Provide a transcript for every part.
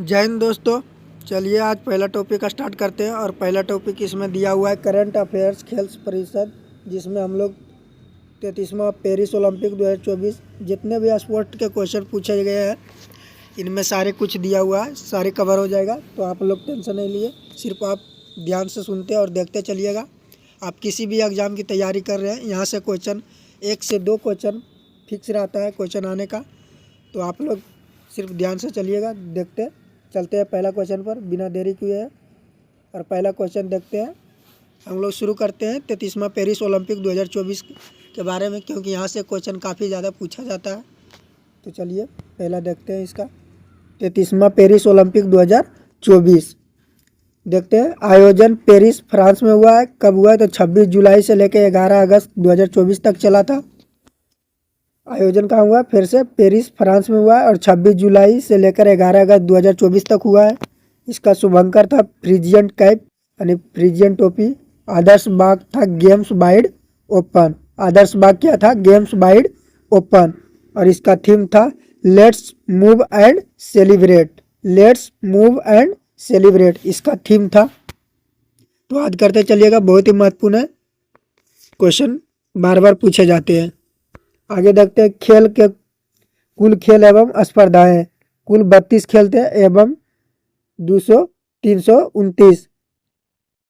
जय हिंद दोस्तों। चलिए आज पहला टॉपिक स्टार्ट करते हैं और पहला टॉपिक इसमें दिया हुआ है करंट अफेयर्स खेल परिषद, जिसमें हम लोग 33वां पेरिस ओलंपिक 2024 जितने भी स्पोर्ट के क्वेश्चन पूछे गए हैं इनमें सारे कुछ दिया हुआ है, सारे कवर हो जाएगा। तो आप लोग टेंशन नहीं लिए, सिर्फ आप ध्यान से सुनते और देखते चलिएगा। आप किसी भी एग्ज़ाम की तैयारी कर रहे हैं, यहाँ से क्वेश्चन 1 से 2 क्वेश्चन फिक्स रहता है क्वेश्चन आने का। तो आप लोग सिर्फ ध्यान से चलिएगा, देखते चलते हैं पहला क्वेश्चन पर बिना देरी किए। और पहला क्वेश्चन देखते हैं। हम लोग शुरू करते हैं 33वां पेरिस ओलंपिक 2024 के बारे में, क्योंकि यहाँ से क्वेश्चन काफ़ी ज़्यादा पूछा जाता है। तो चलिए पहला देखते हैं इसका 33वां पेरिस ओलंपिक 2024 देखते हैं। आयोजन पेरिस फ्रांस में हुआ है। कब हुआ है? तो 26 जुलाई से लेकर 11 अगस्त 2024 तक चला था। आयोजन कहाँ हुआ? फिर से पेरिस फ्रांस में हुआ है और 26 जुलाई से लेकर 11 अगस्त 2024 तक हुआ है। इसका शुभंकर था फ्रिजियन कैप यानी फ्रिजियन टोपी। आदर्श बाग था गेम्स वाइड ओपन। आदर्श बाग क्या था? Games wide open. और इसका थीम था let's move and celebrate. Let's move and celebrate इसका थीम था। तो याद करते चलिएगा, बहुत ही महत्वपूर्ण है, क्वेश्चन बार बार पूछे जाते हैं। आगे देखते हैं खेल के कुल खेल एवं स्पर्धाएं। कुल 32 खेल थे एवं 329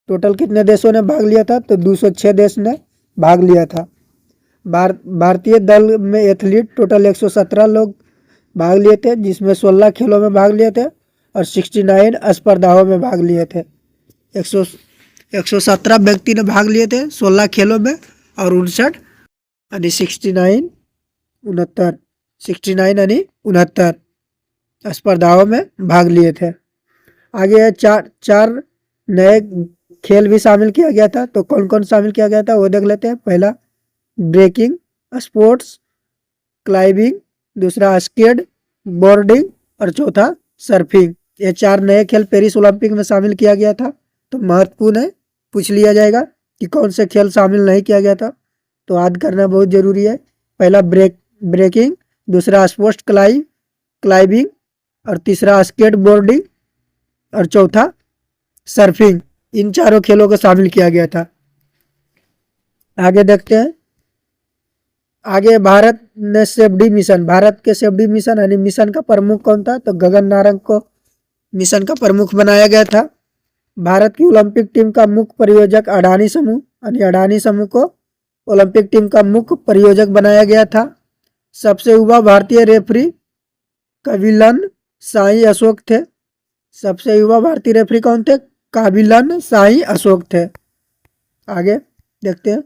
टोटल कितने देशों ने भाग लिया था? तो 206 देश ने भाग लिया था। भारतीय दल में एथलीट टोटल 117 लोग भाग लिए थे, जिसमें 16 खेलों में भाग लिए थे और 69 स्पर्धाओं में भाग लिए थे। 117 व्यक्ति ने भाग लिए थे 16 खेलों में और 59 यानी 69 स्पर्धाओं में भाग लिए थे। आगे चार नए खेल भी शामिल किया गया था। तो कौन कौन शामिल किया गया था वो देख लेते हैं। पहला ब्रेकिंग स्पोर्ट्स, क्लाइंबिंग, दूसरा स्केट बोर्डिंग और चौथा सर्फिंग। ये 4 नए खेल पेरिस ओलंपिक में शामिल किया गया था। तो महत्वपूर्ण है, पूछ लिया जाएगा कि कौन से खेल शामिल नहीं किया गया था। तो याद करना बहुत ज़रूरी है। पहला ब्रेकिंग, दूसरा स्पोर्ट्स क्लाइंबिंग और तीसरा स्केट बोर्डिंग और चौथा सर्फिंग। इन चारों खेलों को शामिल किया गया था। आगे देखते हैं। आगे भारत ने सेफ्टी मिशन, भारत के सेफ्टी मिशन यानी मिशन का प्रमुख कौन था? तो गगन नारंग को मिशन का प्रमुख बनाया गया था। भारत की ओलंपिक टीम का मुख्य परियोजक अडानी समूह यानी अडानी समूह को ओलंपिक टीम का मुख्य परियोजक बनाया गया था। सबसे युवा भारतीय रेफरी काबिलन साई अशोक थे। सबसे युवा भारतीय रेफरी कौन थे? काबिलन साई अशोक थे। आगे देखते हैं।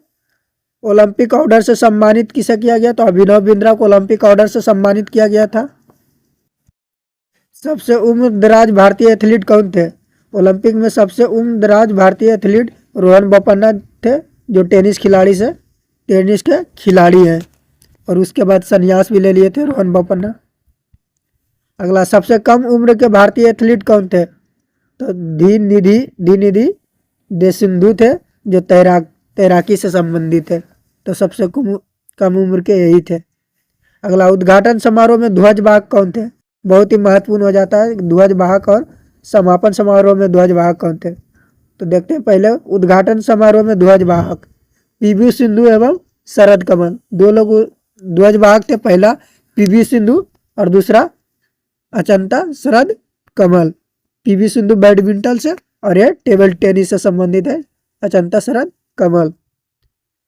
ओलंपिक ऑर्डर से सम्मानित किसे किया गया? तो अभिनव बिंद्रा को ओलंपिक ऑर्डर से सम्मानित किया गया था। सबसे उम्र दराज भारतीय एथलीट कौन थे? ओलंपिक में सबसे उम्र दराज भारतीय एथलीट रोहन बोपन्ना थे, जो टेनिस के खिलाड़ी हैं और उसके बाद संन्यास भी ले लिए थे रोहन बोपन्ना। अगला, सबसे कम उम्र के भारतीय एथलीट कौन थे? तो धीनिधि देशसिंधु थे, जो तैराकी से संबंधित है। तो सबसे कम उम्र के यही थे। अगला, उद्घाटन समारोह में ध्वजवाहक कौन थे? बहुत ही महत्वपूर्ण हो जाता है ध्वजवाहक। और समापन समारोह में ध्वजवाहक कौन थे? तो देखते हैं। पहले उद्घाटन समारोह में ध्वजवाहक पीवी सिंधु एवं शरद कमल, 2 लोग ध्वजवाहक थे। पहला पीवी सिंधु और दूसरा अचंता शरद कमल। पीवी सिंधु बैडमिंटन से और ये टेबल टेनिस से संबंधित है, अचंता शरद कमल।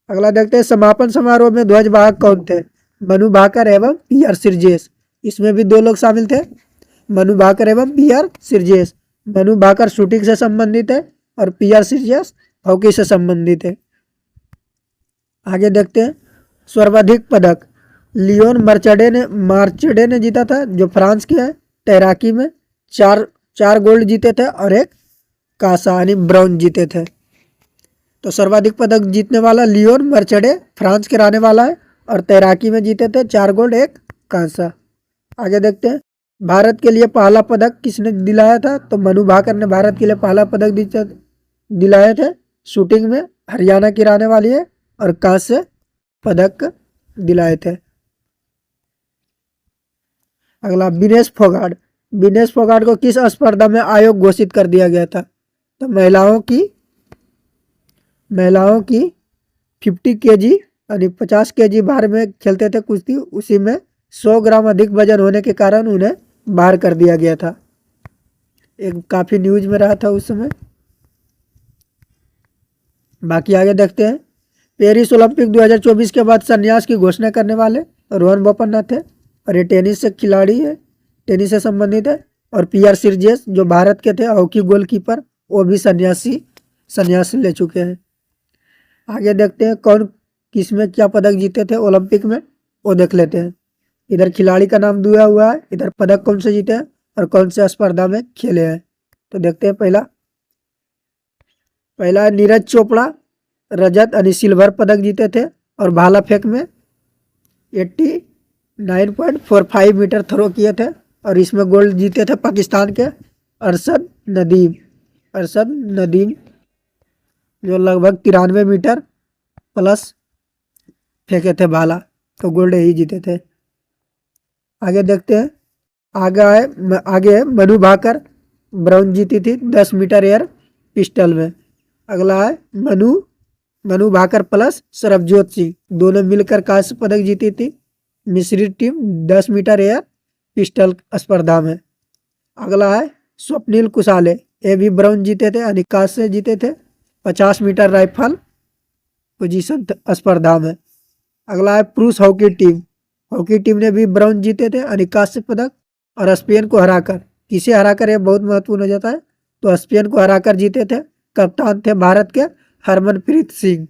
अगला देखते हैं। समापन समारोह में ध्वजवाहक कौन थे? मनु भाकर एवं पीआर सिरजेश। इसमें भी 2 लोग शामिल थे, मनु भाकर एवं पीआर सिरजेश। मनु भाकर शूटिंग से संबंधित है और पीआर सिरजेश हॉकी से संबंधित है। आगे देखते हैं। सर्वाधिक पदक लियोन मार्चेडे ने जीता था, जो फ्रांस के है। तैराकी में 4 गोल्ड जीते थे और 1 कांसा यानी ब्रॉन्ज जीते थे। तो सर्वाधिक पदक जीतने वाला लियोन मार्चेडे फ्रांस के रहने वाला है और तैराकी में जीते थे 4 गोल्ड 1 कांसा। आगे देखते हैं। भारत के लिए पहला पदक किसने दिलाया था? तो मनु भाकर ने भारत के लिए पहला पदक दिलाए थे। शूटिंग में हरियाणा की रहने वाली है और कांस्य पदक दिलाए थे। अगला, विनेश फोगाट विनेश फोगाट को किस स्पर्धा में आयोग घोषित कर दिया गया था? तो महिलाओं की 50 केजी यानी 50 केजी भार में खेलते थे कुश्ती, उसी में 100 ग्राम अधिक वजन होने के कारण उन्हें बाहर कर दिया गया था। एक काफ़ी न्यूज में रहा था उस समय। बाकी आगे देखते हैं। पेरिस ओलंपिक 2024 के बाद संन्यास की घोषणा करने वाले रोहन बोपन्ना थे और ये टेनिस से खिलाड़ी है, टेनिस से संबंधित है। और पीआर सिरजेस जो भारत के थे हॉकी गोलकीपर, वो भी संन्यास ले चुके हैं। आगे देखते हैं कौन किस में क्या पदक जीते थे ओलंपिक में, वो देख लेते हैं। इधर खिलाड़ी का नाम दिया हुआ है, इधर पदक कौन से जीते हैं और कौन से स्पर्धा में खेले हैं। तो देखते हैं। पहला नीरज चोपड़ा रजत यानी सिल्वर पदक जीते थे और भाला फेंक में 89.45 मीटर थ्रो किए थे और इसमें गोल्ड जीते थे पाकिस्तान के अरशद नदीम जो लगभग 93 मीटर प्लस फेंके थे भाला, तो गोल्ड ही जीते थे। आगे देखते हैं। आगे मनु भाकर ब्राउन जीती थी 10 मीटर एयर पिस्टल में। अगला है मनु भाकर प्लस सरबजोत सिंह, दोनों मिलकर कांस्य पदक जीती थी मिस्री टीम 10 मीटर एयर पिस्टल स्पर्धा में। अगला है स्वप्निल कुसाले, ये भी ब्राउन जीते थे यानी कांस्य जीते थे 50 मीटर राइफल पोजीशन स्पर्धा में। अगला है पुरुष हॉकी टीम ने भी ब्राउन जीते थे यानी कांस्य पदक और स्पेन को हराकर, किसे हराकर ये बहुत महत्वपूर्ण हो जाता है, तो स्पेन को हराकर जीते थे। कप्तान थे भारत के हरमनप्रीत सिंह,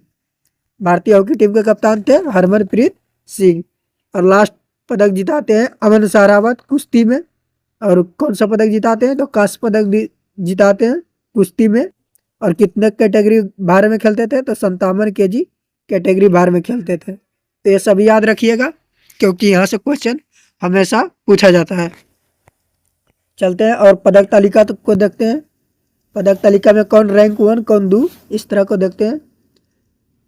भारतीय हॉकी टीम के कप्तान थे हरमनप्रीत सिंह। और लास्ट पदक जिताते हैं अमन सारावत कुश्ती में। और कौन सा पदक जिताते हैं, तो कांस्य पदक जिताते हैं कुश्ती में। और कितने कैटेगरी भार में खेलते थे, तो 57 केजी कैटेगरी भार में खेलते थे। तो ये सब याद रखिएगा क्योंकि यहाँ से क्वेश्चन हमेशा पूछा जाता है। चलते हैं और पदक तालिका को देखते हैं। पदक तालिका में कौन रैंक 1 कौन 2, इस तरह को देखते हैं।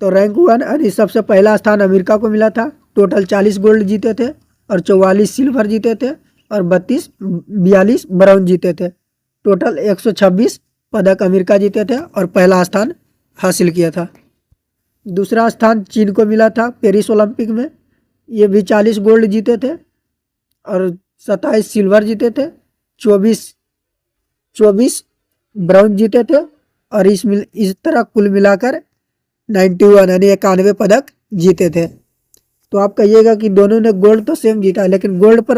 तो रैंक 1 यानी सबसे पहला स्थान अमेरिका को मिला था, टोटल 40 गोल्ड जीते थे और 44 सिल्वर जीते थे और 42 ब्राउन जीते थे। टोटल 126 पदक अमेरिका जीते थे और पहला स्थान हासिल किया था। दूसरा स्थान चीन को मिला था पेरिस ओलंपिक में, ये भी 40 गोल्ड जीते थे और 27 सिल्वर जीते थे, 24 ब्राउन जीते थे और इस तरह कुल मिलाकर 91 यानी 91 पदक जीते थे। तो आप कहिएगा कि दोनों ने गोल्ड तो सेम जीता है, लेकिन गोल्ड पर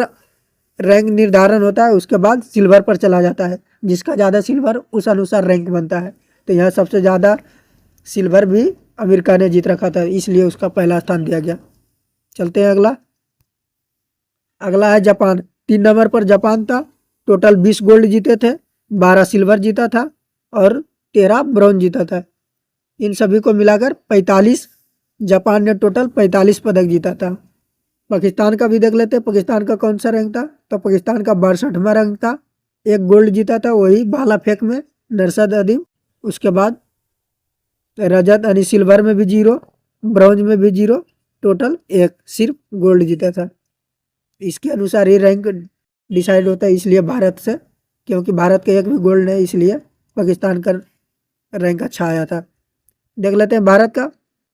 रैंक निर्धारण होता है, उसके बाद सिल्वर पर चला जाता है। जिसका ज़्यादा सिल्वर उस अनुसार रैंक बनता है। तो यहाँ सबसे ज़्यादा सिल्वर भी अमेरिका ने जीत रखा था, इसलिए उसका पहला स्थान दिया गया। चलते हैं अगला है जापान। 3 नंबर पर जापान था, टोटल 20 गोल्ड जीते थे, 12 सिल्वर जीता था और 13 ब्रॉन्ज जीता था। इन सभी को मिलाकर 45, जापान ने टोटल 45 पदक जीता था। पाकिस्तान का भी देख लेते हैं, पाकिस्तान का कौन सा रैंक था, तो पाकिस्तान का 62वां रैंक था, 1 गोल्ड जीता था वही भाला फेंक में नरसद अदीम। उसके बाद रजत यानी सिल्वर में भी 0, ब्रॉन्ज में भी 0, टोटल 1 सिर्फ गोल्ड जीता था। इसके अनुसार ये रैंक डिसाइड होता है, इसलिए भारत से, क्योंकि भारत का 1 भी गोल्ड है इसलिए पाकिस्तान का रैंक अच्छा आया था। देख लेते हैं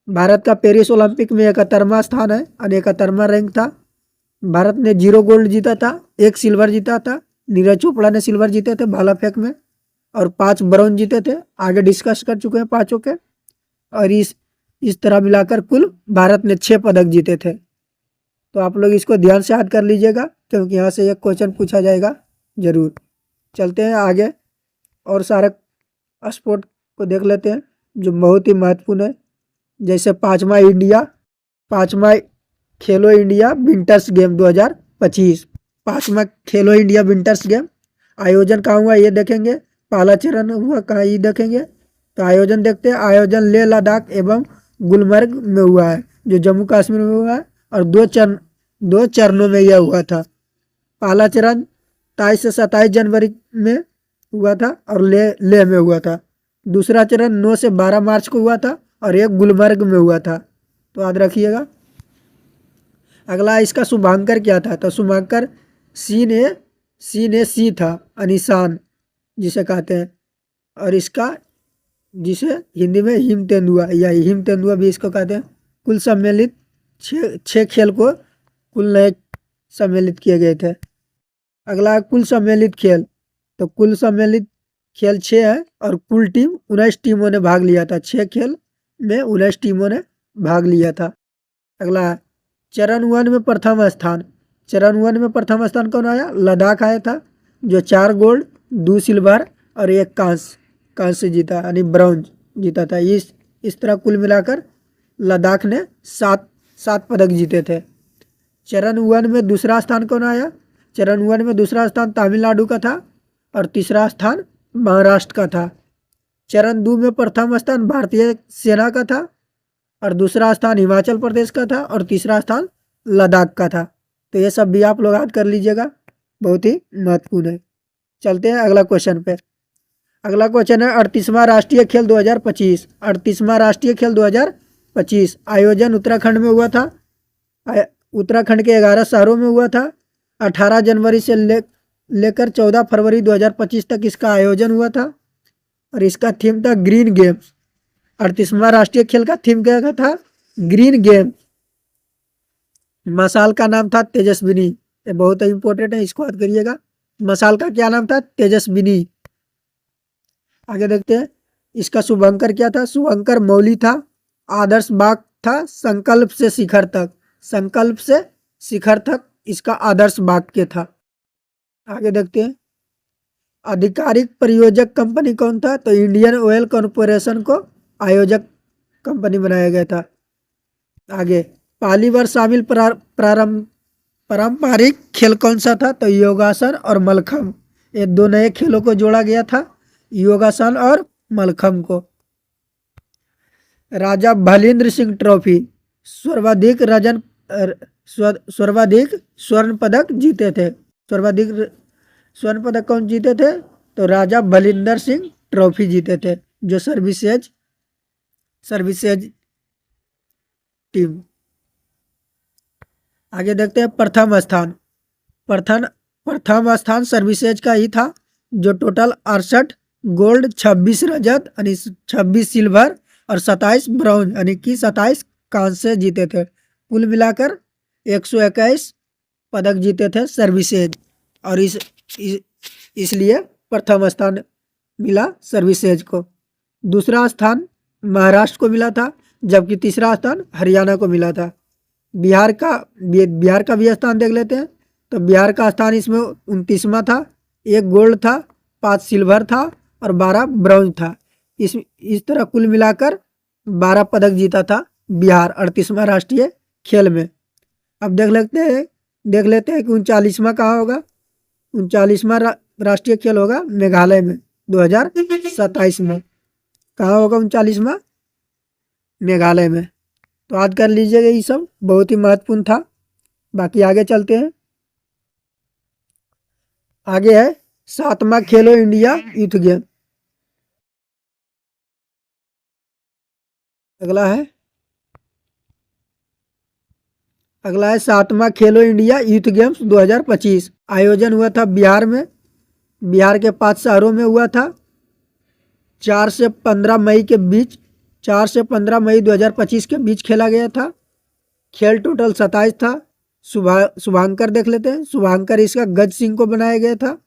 भारत का पेरिस ओलंपिक में 71वां स्थान है और 71वां रैंक था। भारत ने 0 गोल्ड जीता था, 1 सिल्वर जीता था, नीरज चोपड़ा ने सिल्वर जीते थे भाला फेंक में और 5 ब्रॉन्ज जीते थे। आगे डिस्कस कर चुके हैं पाँचों के। और इस तरह मिलाकर कुल भारत ने 6 पदक जीते थे। तो आप लोग इसको ध्यान से याद कर लीजिएगा क्योंकि यहाँ से एक क्वेश्चन पूछा जाएगा जरूर। चलते हैं आगे और सारे स्पोर्ट को देख लेते हैं जो बहुत ही महत्वपूर्ण है। जैसे 5वां खेलो इंडिया विंटर्स गेम 2025, 5वां खेलो इंडिया विंटर्स गेम आयोजन कहाँ हुआ ये देखेंगे, पहला चरण हुआ कहाँ ये देखेंगे। तो आयोजन देखते हैं, आयोजन लेह लद्दाख एवं गुलमर्ग में हुआ है जो जम्मू कश्मीर में हुआ है और 2 चरणों में यह हुआ था। पहला चरण 23 से 27 जनवरी में हुआ था और लेह में हुआ था। दूसरा चरण 9 से 12 मार्च को हुआ था और एक गुलमर्ग में हुआ था, तो याद रखिएगा। अगला इसका शुभांकर क्या था, तो शुभांकर सिंह ने सी ने सी था, अनिशान जिसे कहते हैं, और इसका जिसे हिंदी में हिम तेंदुआ या हिम तेंदुआ भी इसको कहते हैं। कुल सम्मिलित छः खेल को कुल नए सम्मिलित किए गए थे। अगला है कुल सम्मिलित खेल। तो कुल सम्मिलित खेल 6 है और कुल टीम 19 टीमों ने भाग लिया था। 6 खेल में 19 टीमों ने भाग लिया था। अगला है चरण 1 में प्रथम स्थान। चरण 1 में प्रथम स्थान कौन आया? लद्दाख आया था, जो 4 गोल्ड 2 सिल्वर और 1 कांस्य जीता, यानी ब्रॉन्ज जीता था। इस तरह कुल मिलाकर लद्दाख ने 7 पदक जीते थे। चरण 1 में दूसरा स्थान कौन आया? चरण 1 में दूसरा स्थान तमिलनाडु का था और तीसरा स्थान महाराष्ट्र का था। चरण 2 में प्रथम स्थान भारतीय सेना का था और दूसरा स्थान हिमाचल प्रदेश का था और तीसरा स्थान लद्दाख का था। तो ये सब भी आप लोग याद कर लीजिएगा, बहुत ही महत्वपूर्ण है। चलते हैं अगला क्वेश्चन पे। अगला क्वेश्चन है 38वां राष्ट्रीय खेल 2025। 38वां राष्ट्रीय खेल 2025 आयोजन उत्तराखंड में हुआ था। उत्तराखंड के 11 शहरों में हुआ था। 18 जनवरी से लेकर 14 फरवरी 2025 तक इसका आयोजन हुआ था और इसका थीम था ग्रीन गेम्स। 38वां राष्ट्रीय खेल का थीम क्या था? Green games. मसाल का नाम था तेजस्विनी। ये बहुत इंपॉर्टेंट है, इसको याद करिएगा। मसाल का क्या नाम था? तेजस्विनी। आगे देखते हैं, इसका शुभंकर क्या था? शुभंकर मौली था। आदर्श बाग था संकल्प से शिखर तक। संकल्प से शिखर तक इसका आदर्श वाक्य था। आगे देखते हैं, आधिकारिक परियोजक कंपनी कौन था? तो इंडियन ऑयल कॉरपोरेशन को आयोजक कंपनी बनाया गया था। आगे पहली बार शामिल पारंपरिक खेल कौन सा था? तो योगासन और मलखम्ब। ये 2 नए खेलों को जोड़ा गया था, योगासन और मलखम्ब को। राजा भलींद्र सिंह ट्रॉफी सर्वाधिक स्वर्ण पदक जीते थे। सर्वाधिक स्वर्ण पदक कौन जीते थे? तो राजा भलींद्र सिंह ट्रॉफी जीते थे, जो सर्विसेज टीम। आगे देखते हैं, प्रथम स्थान सर्विसेज का ही था, जो टोटल 68 गोल्ड 26 रजत यानी 26 सिल्वर और 27 ब्रॉन्ज यानी कि 27 कांस्य जीते थे। कुल मिलाकर 121 पदक जीते थे सर्विसेज, और इसलिए प्रथम स्थान मिला सर्विसेज को। दूसरा स्थान महाराष्ट्र को मिला था, जबकि तीसरा स्थान हरियाणा को मिला था। बिहार का भी स्थान देख लेते हैं। तो बिहार का स्थान इसमें 29वां था। 1 गोल्ड था, 5 सिल्वर था और 12 ब्रॉन्ज था। इस तरह कुल मिलाकर 12 पदक जीता था बिहार 38वां राष्ट्रीय खेल में। अब देख लेते हैं कि 39वां कहाँ होगा। 39वां राष्ट्रीय खेल होगा मेघालय में 2027 में। कहाँ होगा 39वां? मेघालय में। तो याद कर लीजिएगा, ये सब बहुत ही महत्वपूर्ण था। बाकी आगे चलते हैं। आगे है 7वां खेलो इंडिया यूथ गेम। अगला है 7वां खेलो इंडिया यूथ गेम्स 2025। आयोजन हुआ था बिहार में। बिहार के 5 शहरों में हुआ था। 4 से 15 मई 2025 के बीच खेला गया था। खेल टोटल 27 था। शुभांकर देख लेते हैं। शुभांकर इसका गज सिंह को बनाया गया था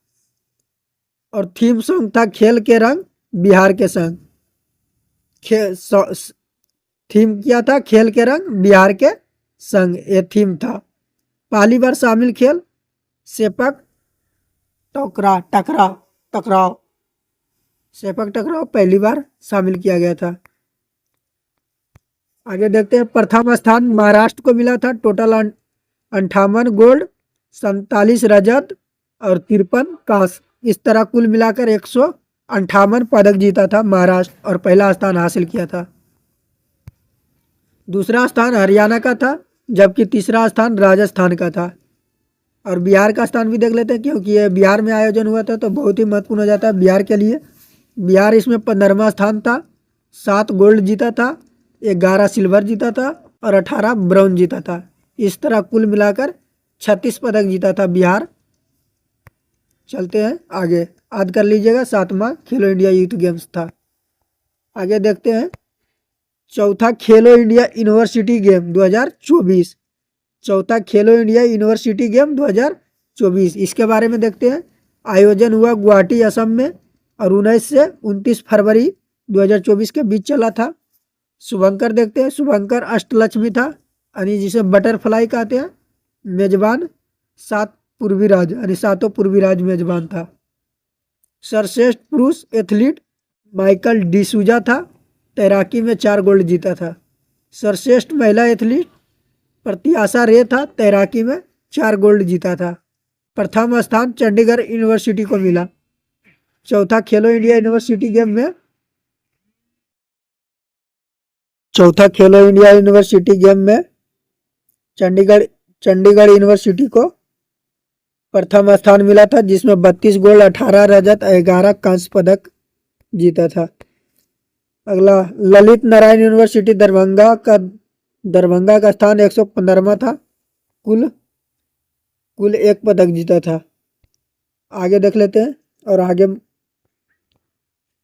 और थीम सॉन्ग था खेल के रंग बिहार के संग। थीम क्या था? खेल के रंग बिहार के संग, ये थीम था। पहली बार शामिल खेल सेपक टकराव पहली बार शामिल किया गया था। आगे देखते हैं, प्रथम स्थान महाराष्ट्र को मिला था। टोटल 58 गोल्ड 47 रजत और 53 कांस्य। इस तरह कुल मिलाकर 158 पदक जीता था महाराष्ट्र और पहला स्थान हासिल किया था। दूसरा स्थान हरियाणा का था, जबकि तीसरा स्थान राजस्थान का था। और बिहार का स्थान भी देख लेते हैं, क्योंकि ये बिहार में आयोजन हुआ था तो बहुत ही महत्वपूर्ण हो जाता है बिहार के लिए। बिहार इसमें 15वां स्थान था। 7 गोल्ड जीता था, 11 सिल्वर जीता था और 18 ब्रॉन्ज जीता था। इस तरह कुल मिलाकर 36 पदक जीता था बिहार चलते हैं आगे, याद कर लीजिएगा 7वां खेलो इंडिया यूथ गेम्स था। आगे देखते हैं चौथा खेलो इंडिया यूनिवर्सिटी गेम 2024। चौथा खेलो इंडिया यूनिवर्सिटी गेम 2024 इसके बारे में देखते हैं। आयोजन हुआ गुवाहाटी असम में और 19 से 29 फरवरी 2024 के बीच चला था। शुभंकर देखते हैं, शुभंकर अष्टलक्ष्मी था यानी जिसे बटरफ्लाई कहते हैं। मेजबान 7 पूर्वी राज्य यानी 7 पूर्वी राज्य मेजबान था। सर्वश्रेष्ठ पुरुष एथलीट माइकल डिसूजा था, तैराकी में 4 गोल्ड जीता था। सर्वश्रेष्ठ महिला एथलीट प्रत्याशा रे था, तैराकी में 4 गोल्ड जीता था। प्रथम स्थान चंडीगढ़ यूनिवर्सिटी को मिला। चौथा खेलो इंडिया यूनिवर्सिटी गेम में चंडीगढ़ यूनिवर्सिटी को प्रथम स्थान मिला था, जिसमें 32 गोल्ड, 18 रजत, 11 कांस्य पदक जीता था। अगला ललित नारायण यूनिवर्सिटी दरभंगा का स्थान 115वां था, कुल 1 पदक जीता था। आगे देख लेते हैं और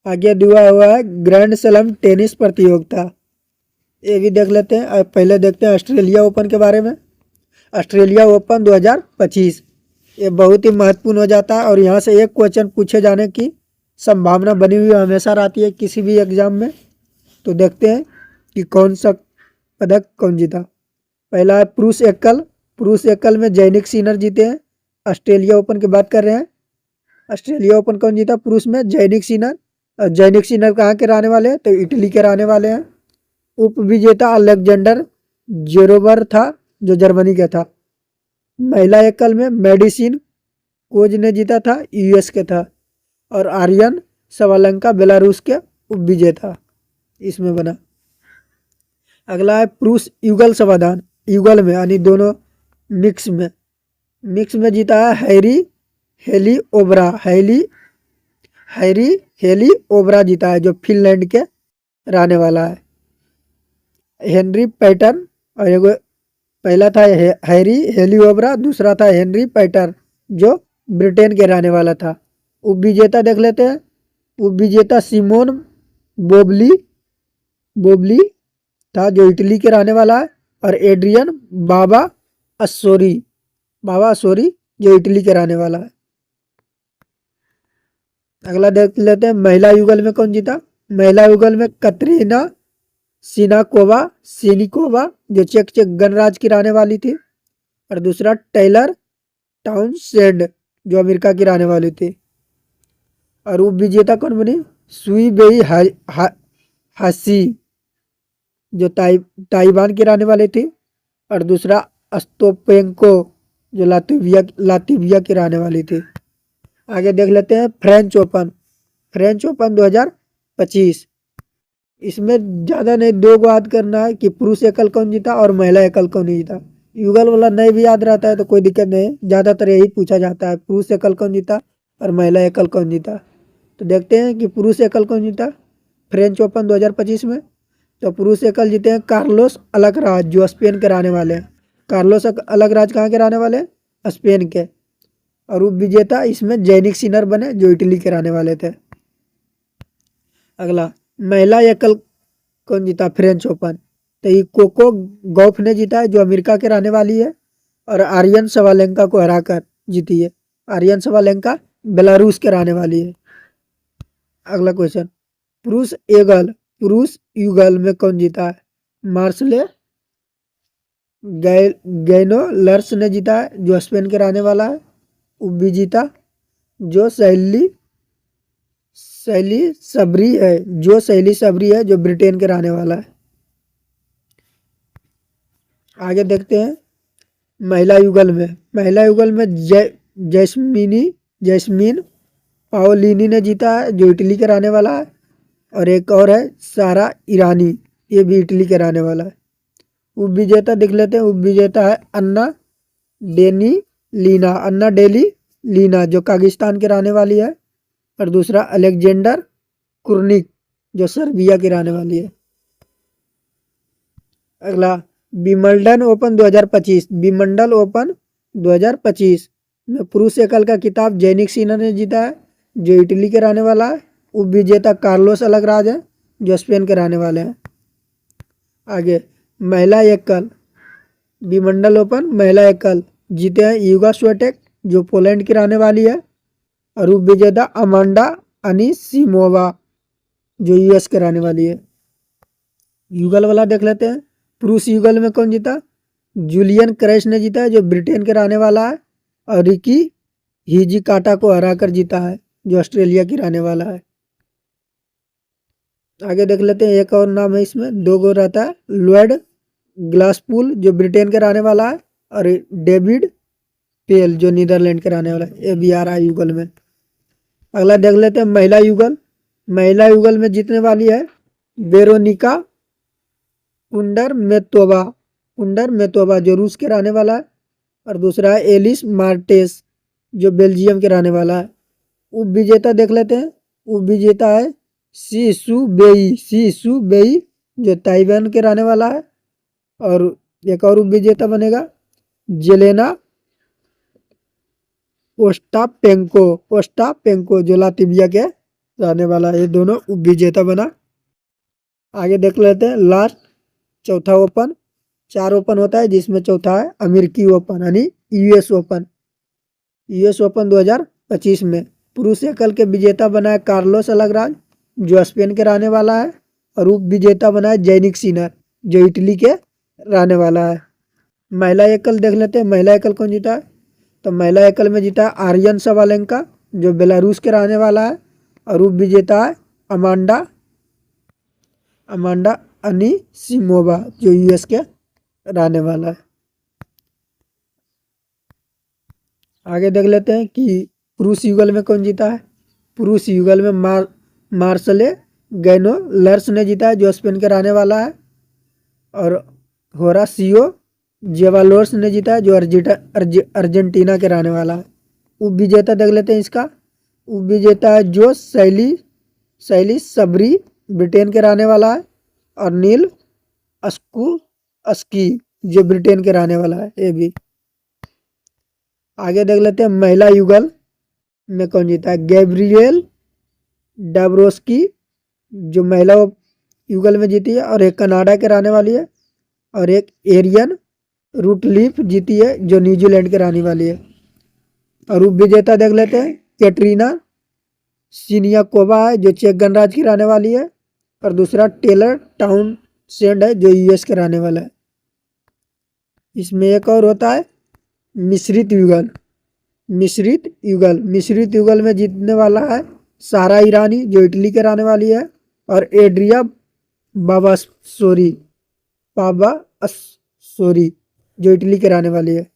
आगे दिया हुआ है ग्रैंड स्लैम टेनिस प्रतियोगिता, ये भी देख लेते हैं। पहले देखते हैं ऑस्ट्रेलिया ओपन के बारे में। ऑस्ट्रेलिया ओपन 2025 ये बहुत ही महत्वपूर्ण हो जाता है और यहाँ से एक क्वेश्चन पूछे जाने की संभावना बनी हुई हमेशा रहती है किसी भी एग्जाम में। तो देखते हैं कि कौन सा पदक कौन जीता। पहला है पुरुष एकल में जैनिक सिनर जीते हैं। ऑस्ट्रेलिया ओपन की बात कर रहे हैं। ऑस्ट्रेलिया ओपन कौन जीता? पुरुष में जैनिक सिनर। जैनिक सिनर कहाँ के रहने वाले हैं? तो इटली के रहने वाले हैं। उप विजेता अलेक्जेंडर जेरोबर था जो जर्मनी का था। महिला एकल में मेडिसिन कोज ने जीता था, यूएस के था। और आर्यन सवालंका बेलारूस के उप विजेता इसमें बना। अगला है पुरुष युगल समाधान, युगल में यानी दोनों मिक्स में जीता है हेली ओबरा जीता है जो फिनलैंड के रहने वाला है। हेनरी पैटर्न और एगो पहला था हेली ओबरा, दूसरा था हेनरी पैटर्न जो ब्रिटेन के रहने वाला था। उप विजेता देख लेते हैं। उप विजेता सिमोन बोबली था जो इटली के रहने वाला है। और एड्रियन बाबा अस्सोरी जो इटली के रहने वाला है। अगला देख लेते हैं महिला युगल में कौन जीता। महिला युगल में कतरीना सिनिकोवा जो चेक गणराज्य की रहने वाली थी। और दूसरा टेलर टाउनसेंड जो अमेरिका की रहने वाली थी। और उप विजेता कौन बनी? सुई बेई हासी जो ताइवान की रहने वाली थी। और दूसरा अस्तोपेंको जो लातिविया की रहने वाली थी। आगे देख लेते हैं फ्रेंच ओपन 2025। इसमें ज़्यादा नहीं, 2 को याद करना है कि पुरुष एकल कौन जीता और महिला एकल कौन जीता। युगल वाला नहीं भी याद रहता है तो कोई दिक्कत नहीं, ज़्यादातर यही पूछा जाता है पुरुष एकल कौन जीता और महिला एकल कौन जीता। तो देखते हैं कि पुरुष एकल कौन जीता फ्रेंच ओपन 2025 में। तो पुरुष एकल जीते हैं कार्लोस अलकराज जो स्पेन के रहने वाले हैं। कार्लोस अलकराज कहाँ के रहने वाले हैं? स्पेन के। और उप विजेता इसमें जैनिक सिनर बने जो इटली के रहने वाले थे। अगला महिला एकल कौन जीता फ्रेंच ओपन? तो ये कोको गौफ ने जीता है जो अमेरिका के रहने वाली है। और आर्यन सवालेंका को हराकर जीती है। आर्यन सवालेंका बेलारूस के रहने वाली है। अगला क्वेश्चन पुरुष युगल में कौन जीता है? मार्सले गैनोलर्स ने जीता है जो स्पेन के रहने वाला है। उप विजेता जो शैली सबरी है जो ब्रिटेन के रहने वाला है। आगे देखते हैं महिला युगल में जैस्मीन पाओलिनी ने जीता है जो इटली के रहने वाला है। और एक और है सारा ईरानी, ये भी इटली के रहने वाला है। उप विजेता देख लेते हैं। उप विजेता है अन्ना डेली लीना जो कागिस्तान के रहने वाली है। और दूसरा अलेक्जेंडर कुर्निक जो सर्बिया की रहने वाली है। अगला विंबलडन ओपन 2025। में पुरुष एकल का खिताब जैनिक सिनर ने जीता है, जो इटली के रहने वाला है। उप विजेता कार्लोस अलगराज है, जो स्पेन के रहने वाले हैं। आगे महिला एकल विमंडल ओपन महिला एकल जीते हैं यूगा स्वेटेक, जो पोलैंड की रहने वाली है। और उप विजेता अमांडा अनिसिमोवा, जो यूएस के रहने वाली है। युगल वाला देख लेते हैं। पुरुष युगल में कौन जीता? जूलियन क्रेस ने जीता है, जो ब्रिटेन के रहने वाला है। और रिकी हिजिकाटा को हराकर जीता है, जो ऑस्ट्रेलिया की रहने वाला है। आगे देख लेते हैं, एक और नाम है इसमें, दो गो रहता है। लॉयड ग्लासपुल, जो ब्रिटेन के रहने वाला है। और डेविड पेल, जो नीदरलैंड के रहने वाला है। ये भी आ रहा है युगल में। अगला देख लेते हैं महिला युगल। महिला युगल में जीतने वाली है वेरोनिका कुंडर मेतोवा, जो रूस के रहने वाला है। और दूसरा है एलिस मार्टेस, जो बेल्जियम के रहने वाला है। उप विजेता देख लेते हैं। उप विजेता है सी सू बेई, जो ताइवान के रहने वाला है। और एक और उप विजेता बनेगा जेलेना ओस्टापेंको, जो लातिविया के रहने वाला है। ये दोनों उप विजेता बना। आगे देख लेते हैं लास्ट चौथा ओपन। 4 ओपन होता है, जिसमें चौथा है अमेरिकी ओपन यानी यूएस ओपन 2025 में पुरुष एकल के विजेता बना है कार्लोस अलगराज, जो स्पेन के रहने वाला है। और उप विजेता बना है जैनिक सिनर, जो इटली के रहने वाला है। महिला एकल देख लेते हैं। महिला एकल कौन जीता है? तो महिला एकल में जीता है आर्यन सवालेंका, जो बेलारूस के रहने वाला है। और उप विजेता है अमांडा अनिसिमोवा, जो यूएस के रहने वाला है। आगे देख लेते हैं कि पुरुष युगल में कौन जीता है। पुरुष युगल में मार्सले गैनोलर्स ने जीता है, जो स्पेन के रहने वाला है। और होरासियो जेवालोर्स ने जीता है, जो अर्जेंटीना के रहने वाला है। उप विजेता देख लेते हैं इसका। उप विजेता है जो शैली सबरी, ब्रिटेन के रहने वाला है। और नील अस्की, जो ब्रिटेन के रहने वाला है। ये भी आगे देख लेते हैं महिला युगल में कौन जीता है। गैब्रिएल डाब्रोस्की, जो महिला युगल में जीती है और एक कनाडा के रहने वाली है। और एक एरियन रूटलीफ जीती है, जो न्यूजीलैंड के रहने वाली है। और उप विजेता देख लेते हैं कैटरीना सिनियाकोवा है, जो चेक गणराज्य की रहने वाली है। और दूसरा टेलर टाउनसेंड है, जो यूएस के रहने वाला है। इसमें एक और होता है मिश्रित युगल में जीतने वाला है सारा ईरानी, जो इटली के रहने वाली है। और एड्रिया पावासोरी, जो इटली के रहने वाली है।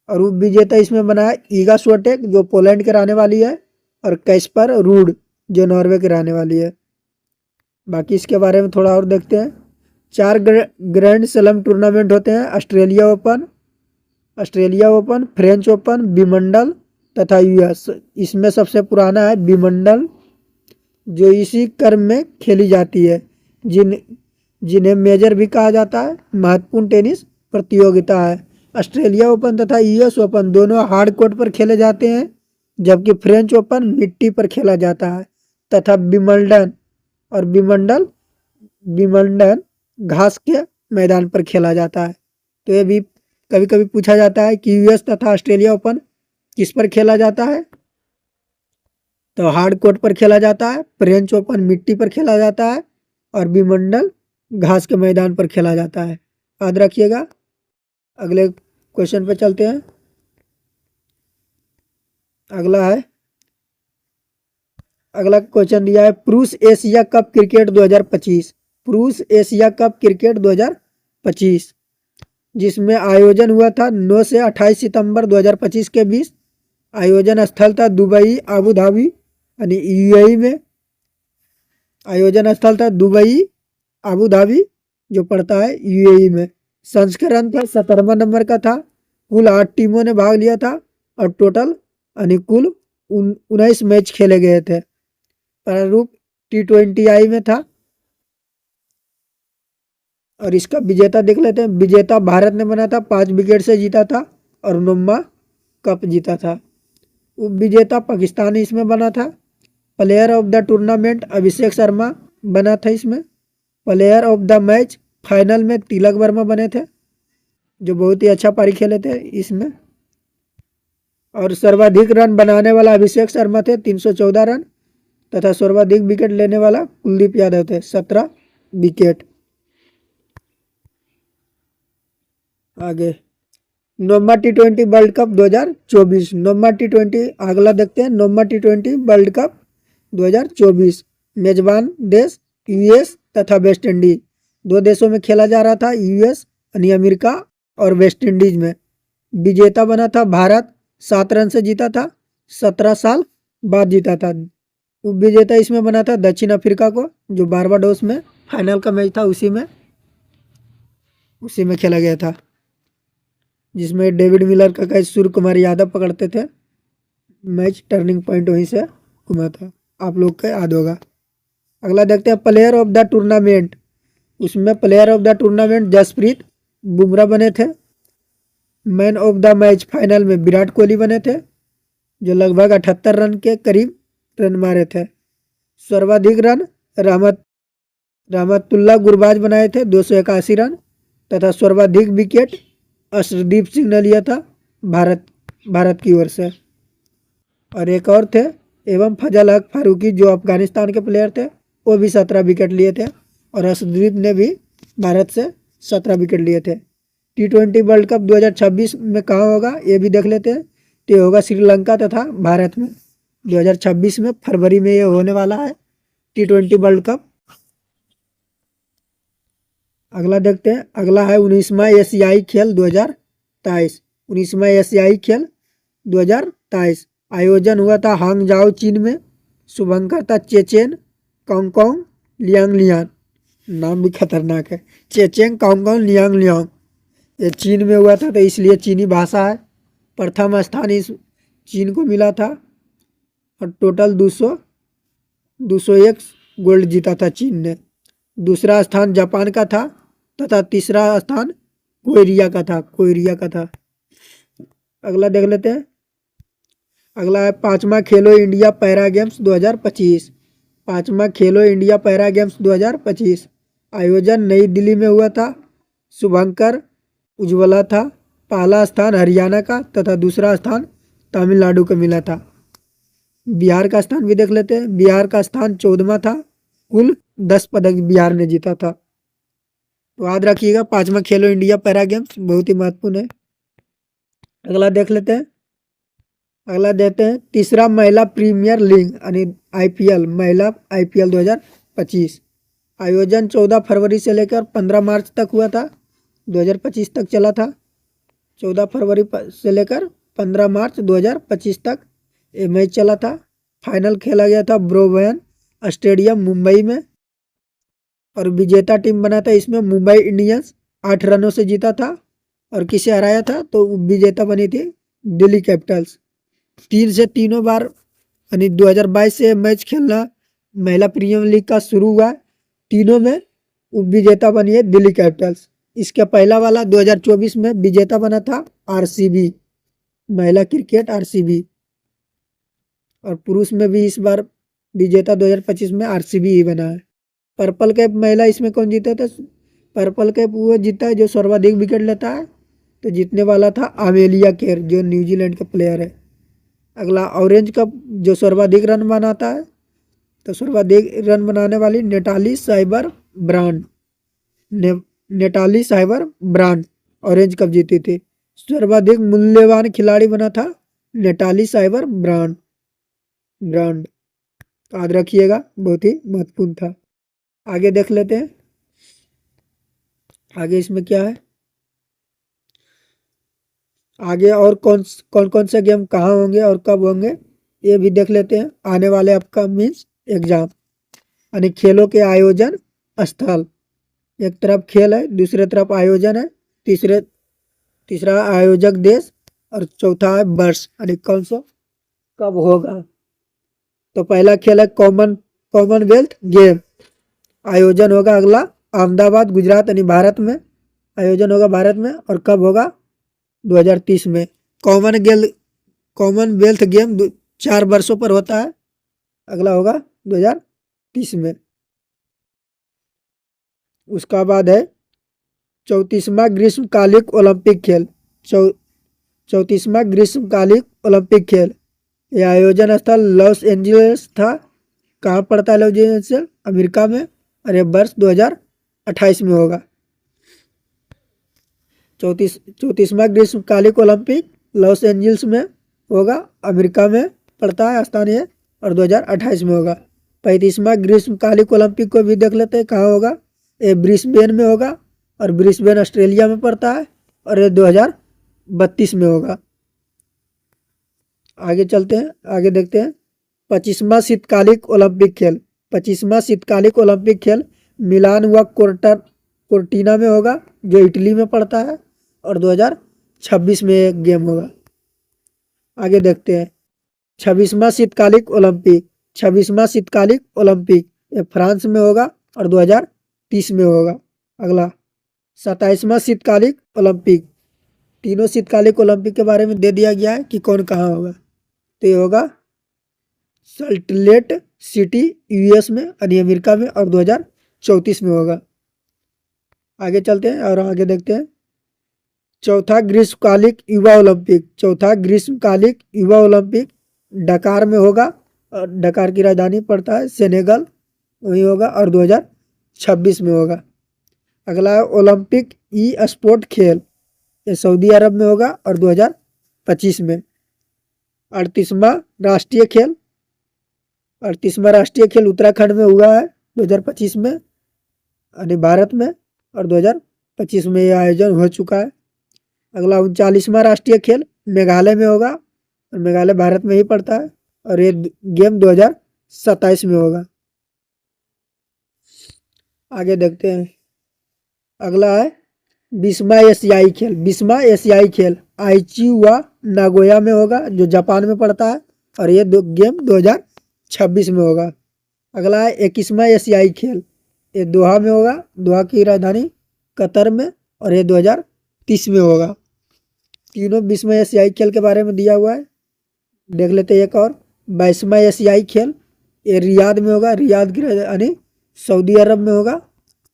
और उप विजेता इसमें बना है ईगा स्वेटेक, जो पोलैंड के रहने वाली है। और कैस्पर रूड, जो नॉर्वे के रहने वाली है। बाकी इसके बारे में थोड़ा और देखते हैं। 4 ग्रैंड स्लैम टूर्नामेंट होते हैं। ऑस्ट्रेलिया ओपन, फ्रेंच ओपन, विमंडल तथा यूएस। इसमें सबसे पुराना है विमंडल, जो इसी क्रम में खेली जाती है, जिन्हें मेजर भी कहा जाता है। महत्वपूर्ण टेनिस प्रतियोगिता है। ऑस्ट्रेलिया ओपन तथा यूएस ओपन दोनों हार्ड कोर्ट पर खेले जाते हैं, जबकि फ्रेंच ओपन मिट्टी पर खेला जाता है। तथा विमंडल घास के मैदान पर खेला जाता है। तो ये भी कभी कभी पूछा जाता है कि यूएस तथा ऑस्ट्रेलिया ओपन किस पर खेला जाता है। तो हार्ड कोर्ट पर खेला जाता है, फ्रेंच ओपन मिट्टी पर खेला जाता है। और विमंडल घास के मैदान पर खेला जाता है। याद रखिएगा। अगले क्वेश्चन पे चलते हैं। अगला क्वेश्चन दिया है पुरुष एशिया कप क्रिकेट 2025, जिसमें आयोजन हुआ था 9 से 28 सितंबर 2025 के बीच। आयोजन स्थल था दुबई, आबू धाबी यानी यूएई में। आयोजन स्थल था दुबई, आबू धाबी, जो पड़ता है यूएई में। संस्करण था 17वां नंबर का था। कुल 8 टीमों ने भाग लिया था। और टोटल यानी कुल 19 मैच खेले गए थे। प्रारूप T20I में था। और इसका विजेता देख लेते हैं। विजेता भारत ने बना था, 5 विकेट से जीता था। और कप जीता था। उप विजेता पाकिस्तान इसमें बना था। Player of the tournament Abhishek Sharma बना था इसमें। Player of the match final में तिलक वर्मा बने थे, जो बहुत ही अच्छा पारी खेले थे इसमें। और सर्वाधिक रन बनाने वाला अभिषेक शर्मा थे 314 रन, तथा सर्वाधिक विकेट लेने वाला कुलदीप यादव थे 17 विकेट। आगे नोमा टी20 वर्ल्ड कप 2024। नोमा टी20 अगला देखते हैं। नोमा टी20 वर्ल्ड कप 2024 मेजबान देश यूएस तथा वेस्ट इंडीज, दो देशों में खेला जा रहा था, यूएस यानी अमेरिका और वेस्ट इंडीज में। विजेता बना था भारत, 7 रन से जीता था, 17 साल बाद जीता था। उप विजेता इसमें बना था दक्षिण अफ्रीका को, जो बारबाडोस में फाइनल का मैच था उसी में खेला गया था, जिसमें डेविड मिलर का कैच सूर्य कुमार यादव पकड़ते थे। मैच टर्निंग पॉइंट वहीं से घुमा था, आप लोग को याद होगा। अगला देखते हैं प्लेयर ऑफ द टूर्नामेंट। उसमें player of the tournament Jasprit Bumrah बने थे। Man of the match final में विराट कोहली बने थे, जो लगभग 78 रन के करीब रन मारे थे। सर्वाधिक रन रहमतुल्लाह गुरबाज बनाए थे 281 रन, तथा सर्वाधिक विकेट अर्शदीप सिंह ने लिया था भारत की ओर से। और एक और थे एवं फजल हक फारूकी, जो अफगानिस्तान के प्लेयर थे, वो भी 17 विकेट लिए थे। और अर्शदीप ने भी भारत से 17 विकेट लिए थे। टी20 वर्ल्ड कप 2026 में कहाँ होगा ये भी देख लेते हैं। तो ये होगा श्रीलंका तथा भारत में 2026 में, फरवरी में ये होने वाला है टी20 वर्ल्ड कप। अगला देखते हैं। अगला है 19वां एशियाई खेल 2023। 19वां एशियाई खेल 2023 आयोजन हुआ था हांगजाओ चीन में। शुभंकर था चेचेन कांगकांग लियांग, नाम भी खतरनाक है, चेचेन कांगकांग लियांग। ये चीन में हुआ था, तो इसलिए चीनी भाषा है। प्रथम स्थान इस चीन को मिला था, और टोटल 201 गोल्ड जीता था चीन ने। दूसरा स्थान जापान का था, तथा तीसरा स्थान कोरिया का था। अगला देख लेते हैं। अगला है 5वां खेलो इंडिया पैरा गेम्स 2025। 5वां खेलो इंडिया पैरा गेम्स 2025 आयोजन नई दिल्ली में हुआ था। शुभंकर उज्ज्वला था। पहला स्थान हरियाणा का तथा दूसरा स्थान तमिलनाडु को मिला था। बिहार का स्थान भी देख लेते हैं। बिहार का स्थान 14वां था। कुल 10 पदक बिहार ने जीता था। तो याद रखिएगा 5वां खेलो इंडिया पैरा गेम्स बहुत ही महत्वपूर्ण है। अगला देख लेते हैं। अगला देते हैं तीसरा महिला प्रीमियर लीग यानी आईपीएल, महिला आईपीएल 2025 आयोजन 14 फरवरी से लेकर 15 मार्च तक हुआ था। 2025 तक चला था। 14 फरवरी से लेकर 15 मार्च 2025 तक ये मैच चला था। फाइनल खेला गया था ब्रोबयन स्टेडियम मुंबई में, और विजेता टीम बना था इसमें मुंबई इंडियंस 8 रनों से जीता था। और किसे हराया था, तो विजेता बनी थी दिल्ली कैपिटल्स। 3 से तीनों बार यानी 2022 से मैच खेलना महिला प्रीमियर लीग का शुरू हुआ। तीनों में विजेता बनी है दिल्ली कैपिटल्स। इसका पहला वाला 2024 में विजेता बना था आरसीबी, महिला क्रिकेट आरसीबी। और पुरुष में भी इस बार विजेता 2025 में आरसीबी ही बना है। पर्पल कैप महिला इसमें कौन जीता था? पर्पल कैप वो जीता है जो सर्वाधिक विकेट लेता है, तो जीतने वाला था अमेलिया केर, जो न्यूजीलैंड का प्लेयर है। अगला ऑरेंज कप जो सर्वाधिक रन बनाता है, तो सर्वाधिक रन बनाने वाली नेटाली साइबर ब्रांड ऑरेंज कप जीती थी। सर्वाधिक मूल्यवान खिलाड़ी बना था नेटाली साइबर ब्रांड। याद रखिएगा, बहुत ही महत्वपूर्ण था। आगे देख लेते हैं। आगे इसमें क्या है, आगे और कौन कौन से गेम कहाँ होंगे और कब होंगे ये भी देख लेते हैं। आने वाले अपकमिंग एग्जाम यानी खेलों के आयोजन स्थल, एक तरफ खेल है, दूसरे तरफ आयोजन है, तीसरा आयोजक देश, और चौथा है वर्ष यानी कौन सा कब होगा। तो पहला खेल है कॉमनवेल्थ गेम, आयोजन होगा अगला अहमदाबाद गुजरात यानी भारत में, आयोजन होगा भारत में, और कब होगा 2030 में। कॉमनवेल्थ गेम 4 वर्षों पर होता है। अगला होगा 2030 में। उसका बाद है 34वां ग्रीष्मकालिक ओलंपिक खेल। 34वां ग्रीष्मकालिक ओलंपिक खेल, यह आयोजन स्थल लॉस एंजलिस था। कहाँ पड़ता है लॉस एंजलिस? अमेरिका में। और यह वर्ष 2028 में होगा। 34वां ग्रीष्मकालिक ओलंपिक लॉस एंजलिस में होगा, अमेरिका में पड़ता है स्थान ये, और 2028 में होगा। 35वां ग्रीष्मकालिक ओलंपिक को भी देख लेते हैं कहाँ होगा। ये ब्रिस्बेन में होगा, और ब्रिस्बेन ऑस्ट्रेलिया में पड़ता है, और ये 2032 में होगा। आगे चलते हैं, आगे देखते हैं 25वां शीतकालिक ओलंपिक खेल। 25वां शीतकालिक ओलंपिक खेल मिलान व कोर्टिना में होगा, जो इटली में पड़ता है, और 2026 में एक गेम होगा। आगे देखते हैं 26वां शीतकालिक ओलंपिक। 26वां शीतकालिक ओलंपिक ये फ्रांस में होगा, और 2030 में होगा। अगला 27वां शीतकालिक ओलंपिक। तीनों शीतकालिक ओलंपिक के बारे में दे दिया गया है कि कौन कहाँ होगा। तो ये होगा सल्ट सिटी यूएस में, यानी अमेरिका में, और 2034 में होगा। आगे चलते हैं और आगे देखते हैं चौथा ग्रीष्मकालिक युवा ओलंपिक। चौथा ग्रीष्मकालिक युवा ओलंपिक डकार में होगा, और डकार की राजधानी पड़ता है सेनेगल, वही होगा, और 2026 में होगा। अगला है ओलंपिक ई स्पोर्ट खेल, ये सऊदी अरब में होगा, और 2025 में। 38वां राष्ट्रीय खेल। 38वां राष्ट्रीय खेल उत्तराखंड में हुआ है 2025 में, यानी भारत में, और 2025 में यह आयोजन हो चुका है। अगला 39वां राष्ट्रीय खेल मेघालय में होगा, और मेघालय भारत में ही पड़ता है, और ये गेम 2027 में होगा। आगे देखते हैं, अगला है 20वां एशियाई खेल। 20वां एशियाई खेल आईची व नागोया में होगा, जो जापान में पड़ता है, और ये गेम 2026 में होगा। अगला है 21वां एशियाई खेल, ये दोहा में होगा, दोहा की राजधानी कतर में, और ये 2030 में होगा। तीनों 20वें एशियाई खेल के बारे में दिया हुआ है, देख लेते हैं एक और। 22वां एशियाई खेल ये रियाद में होगा, रियाद की राजधानी सऊदी अरब में होगा,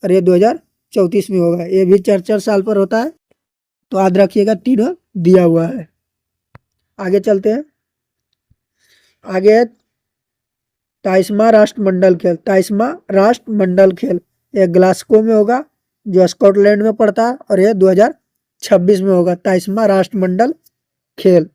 और ये 2034 में होगा। ये भी 4-4 साल पर होता है, तो याद रखिएगा, तीनों दिया हुआ है। आगे चलते हैं, आगे 23वां राष्ट्रमंडल खेल। 23वां राष्ट्रमंडल खेल ये ग्लासगो में होगा, जो स्कॉटलैंड में पड़ता है, और ये 2026 में होगा। 23वां राष्ट्रमंडल खेल।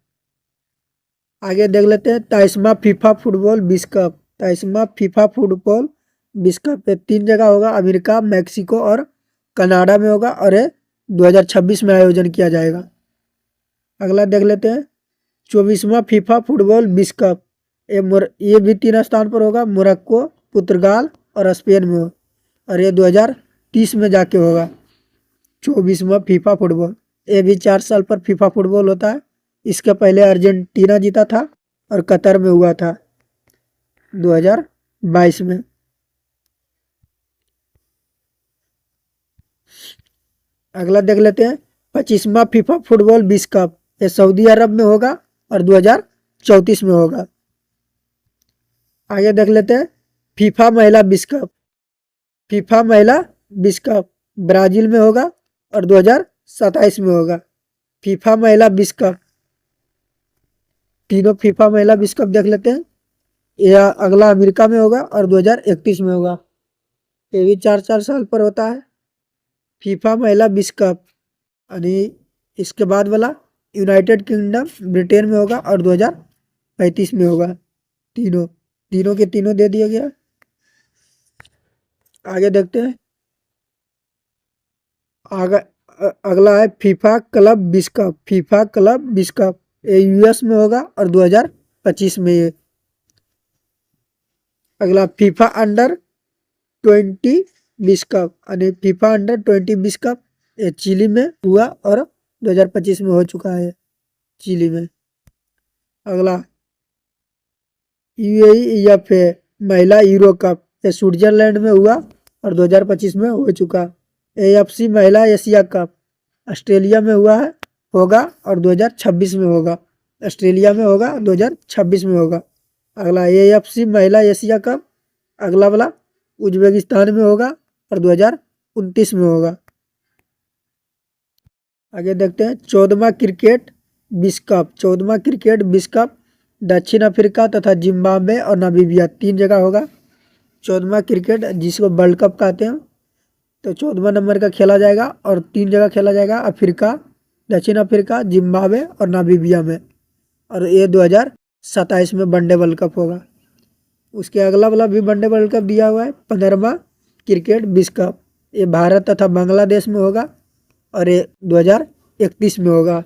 आगे देख लेते हैं 23वां फीफा फुटबॉल विश्व कप। 23वां फीफा फुटबॉल विश्व कप ये 3 जगह होगा, अमेरिका, मैक्सिको और कनाडा में होगा, और ये 2026 में आयोजन किया जाएगा। अगला देख लेते हैं 24वां फीफा फुटबॉल विश्व कप। ये भी 3 स्थान पर होगा, मोरक्को, पुर्तगाल और स्पेन में हो, और ये 2030 में जाके होगा। 24वां फीफा फुटबॉल, ये भी 4 साल पर फीफा फुटबॉल होता है। इसके पहले अर्जेंटीना जीता था, और कतर में हुआ था 2022 में। अगला देख लेते हैं 25वां फीफा फुटबॉल विश्व कप, ये सऊदी अरब में होगा, और 2034 में होगा। आगे देख लेते हैं फीफा महिला विश्व कप। फीफा महिला विश्व कप ब्राजील में होगा, और 2027 में होगा। फीफा महिला विश्व कप, तीनों फीफा महिला विश्व कप देख लेते हैं। यह अगला अमेरिका में होगा, और 2031 में होगा। ये भी 4-4 साल पर होता है फीफा महिला विश्व कप, यानी इसके बाद वाला यूनाइटेड किंगडम ब्रिटेन में होगा, और 2035 में होगा। तीनों के तीनों दे दिया गया। आगे देखते हैं, अगला है फीफा क्लब विश्व कप। फीफा क्लब विश्व कप ये यूएस में होगा, और 2025 में ये। अगला फीफा अंडर 20 विश्व कप, यानी फीफा अंडर 20 विश्व कप ये चिली में हुआ, और 2025 में हो चुका है चिली में। अगला यूएईएफए महिला यूरो कप ये स्विट्जरलैंड में हुआ, और 2025 में हो चुका। एएफसी महिला एशिया कप ऑस्ट्रेलिया में हुआ है, होगा, और 2026 में होगा। ऑस्ट्रेलिया में होगा, 2026 में होगा। अगला AFC महिला एशिया कप, अगला वाला उज्बेकिस्तान में होगा और 2029 में होगा। आगे देखते हैं 14वां क्रिकेट विश्व कप। 14वां क्रिकेट विश्व कप दक्षिण अफ्रीका तथा जिम्बाब्वे और नामीबिया 3 जगह होगा। 14वां क्रिकेट जिसको वर्ल्ड कप कहते हैं, तो 14वां नंबर का खेला जाएगा और 3 जगह खेला जाएगा, अफ्रीका, दक्षिण अफ्रीका, जिम्बाब्वे और नामीबिया में। और ये 2027 में वनडे वर्ल्ड कप होगा। उसके अगला वाला भी वनडे वर्ल्ड कप दिया हुआ है, 15वां क्रिकेट विश्व कप। ये भारत तथा बांग्लादेश में होगा और ये 2031 में होगा।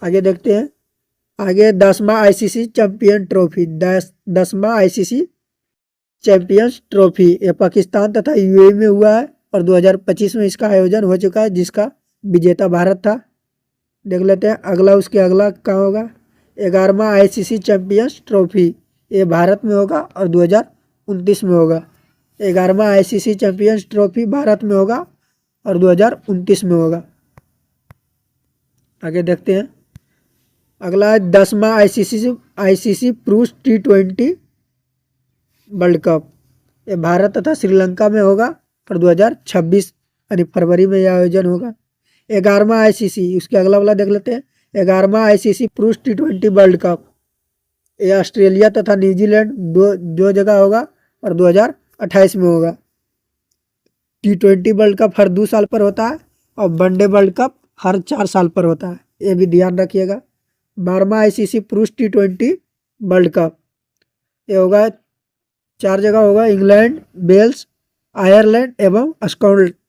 आगे देखते हैं, आगे 10वां ICC चैंपियन ट्रॉफी। 10वां ICC चैंपियंस ट्रॉफी ये पाकिस्तान तथा UAE में हुआ है और 2025 में इसका आयोजन हो चुका है, जिसका विजेता भारत था। देख लेते हैं अगला, उसके अगला कहाँ होगा। 11वां ICC चैंपियंस ट्रॉफी ये भारत में होगा और 2029 में होगा। 11वां ICC चैंपियंस ट्रॉफी भारत में होगा और 2029 में होगा। आगे देखते हैं अगला है 10वां ICC पुरुष T20 वर्ल्ड कप। ये भारत तथा श्रीलंका में होगा और 2026 यानी फरवरी में यह आयोजन होगा। 11वां ICC, उसके अगला वाला देख लेते हैं। 11वां ICC पुरुष T20 वर्ल्ड कप ये ऑस्ट्रेलिया तथा न्यूजीलैंड दो जगह होगा और 2028 में होगा। T20 वर्ल्ड कप हर 2 साल पर होता है और वनडे वर्ल्ड कप हर 4 साल पर होता है, ये भी ध्यान रखिएगा। 12वां ICC पुरुष T20 वर्ल्ड कप ये होगा 4 जगह होगा, इंग्लैंड, वेल्स, आयरलैंड एवं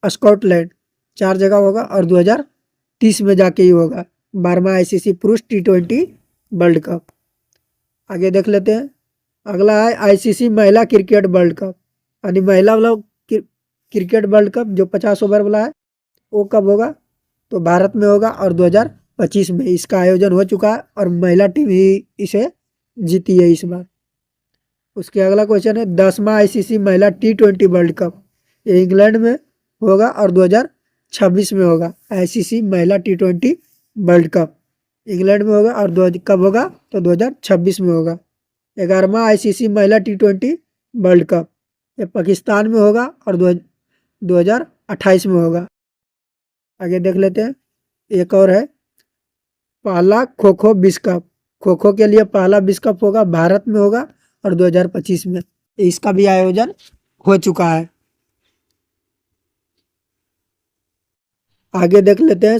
स्कॉटलैंड 4 जगह होगा और 2030 में जाके ही होगा 12वां ICC पुरुष T20 वर्ल्ड कप। आगे देख लेते हैं अगला है ICC महिला क्रिकेट वर्ल्ड कप, यानी महिला वाला क्रिकेट वर्ल्ड कप जो 50 ओवर वाला है वो कब होगा, तो भारत में होगा और 2025 में इसका आयोजन हो चुका है और महिला टीम ही इसे जीती है इस बार। उसके अगला क्वेश्चन है 10वां ICC महिला T20 वर्ल्ड कप ये इंग्लैंड में होगा और 2026 में होगा। ICC महिला T20 वर्ल्ड कप इंग्लैंड में होगा और कब होगा, तो 2026 में होगा। 11वां ICC महिला T20 वर्ल्ड कप ये पाकिस्तान में होगा और 2028 में होगा। आगे देख लेते हैं एक और है पहला खो खो विश्व कप। खो खो के लिए पहला विश्व कप होगा, भारत में होगा और 2025 में इसका भी आयोजन हो चुका है। आगे देख लेते हैं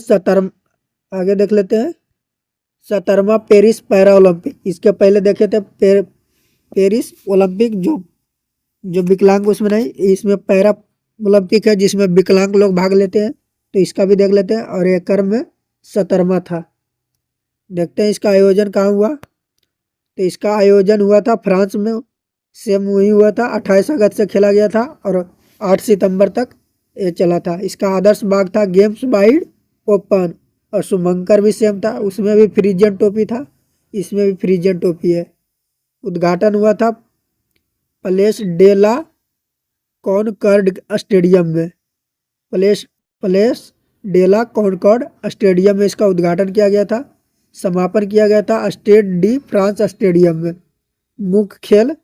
17वां पेरिस पैरा ओलंपिक। इसके पहले देखे थे पेरिस ओलंपिक जो विकलांग उसमें नहीं, इसमें पैरा ओलंपिक है जिसमें विकलांग लोग भाग लेते हैं, तो इसका भी देख लेते हैं। और ये क्रम में 17वां था। देखते हैं इसका आयोजन कहाँ हुआ, तो इसका आयोजन हुआ था फ्रांस में, सेम वही हुआ था। 28 अगस्त से खेला गया था और 8 सितंबर तक ये चला था। इसका आदर्श बाग था गेम्स वाइड ओपन और शुभंकर भी सेम था, उसमें भी फ्रीजियन टोपी था, इसमें भी फ्रीजियन टोपी है। उद्घाटन हुआ था Place de la Concorde stadium में, Place de la Concorde stadium में इसका उद्घाटन किया गया था। समापन किया गया था स्टेड डी फ्रांस स्टेडियम में। मुख्य खेल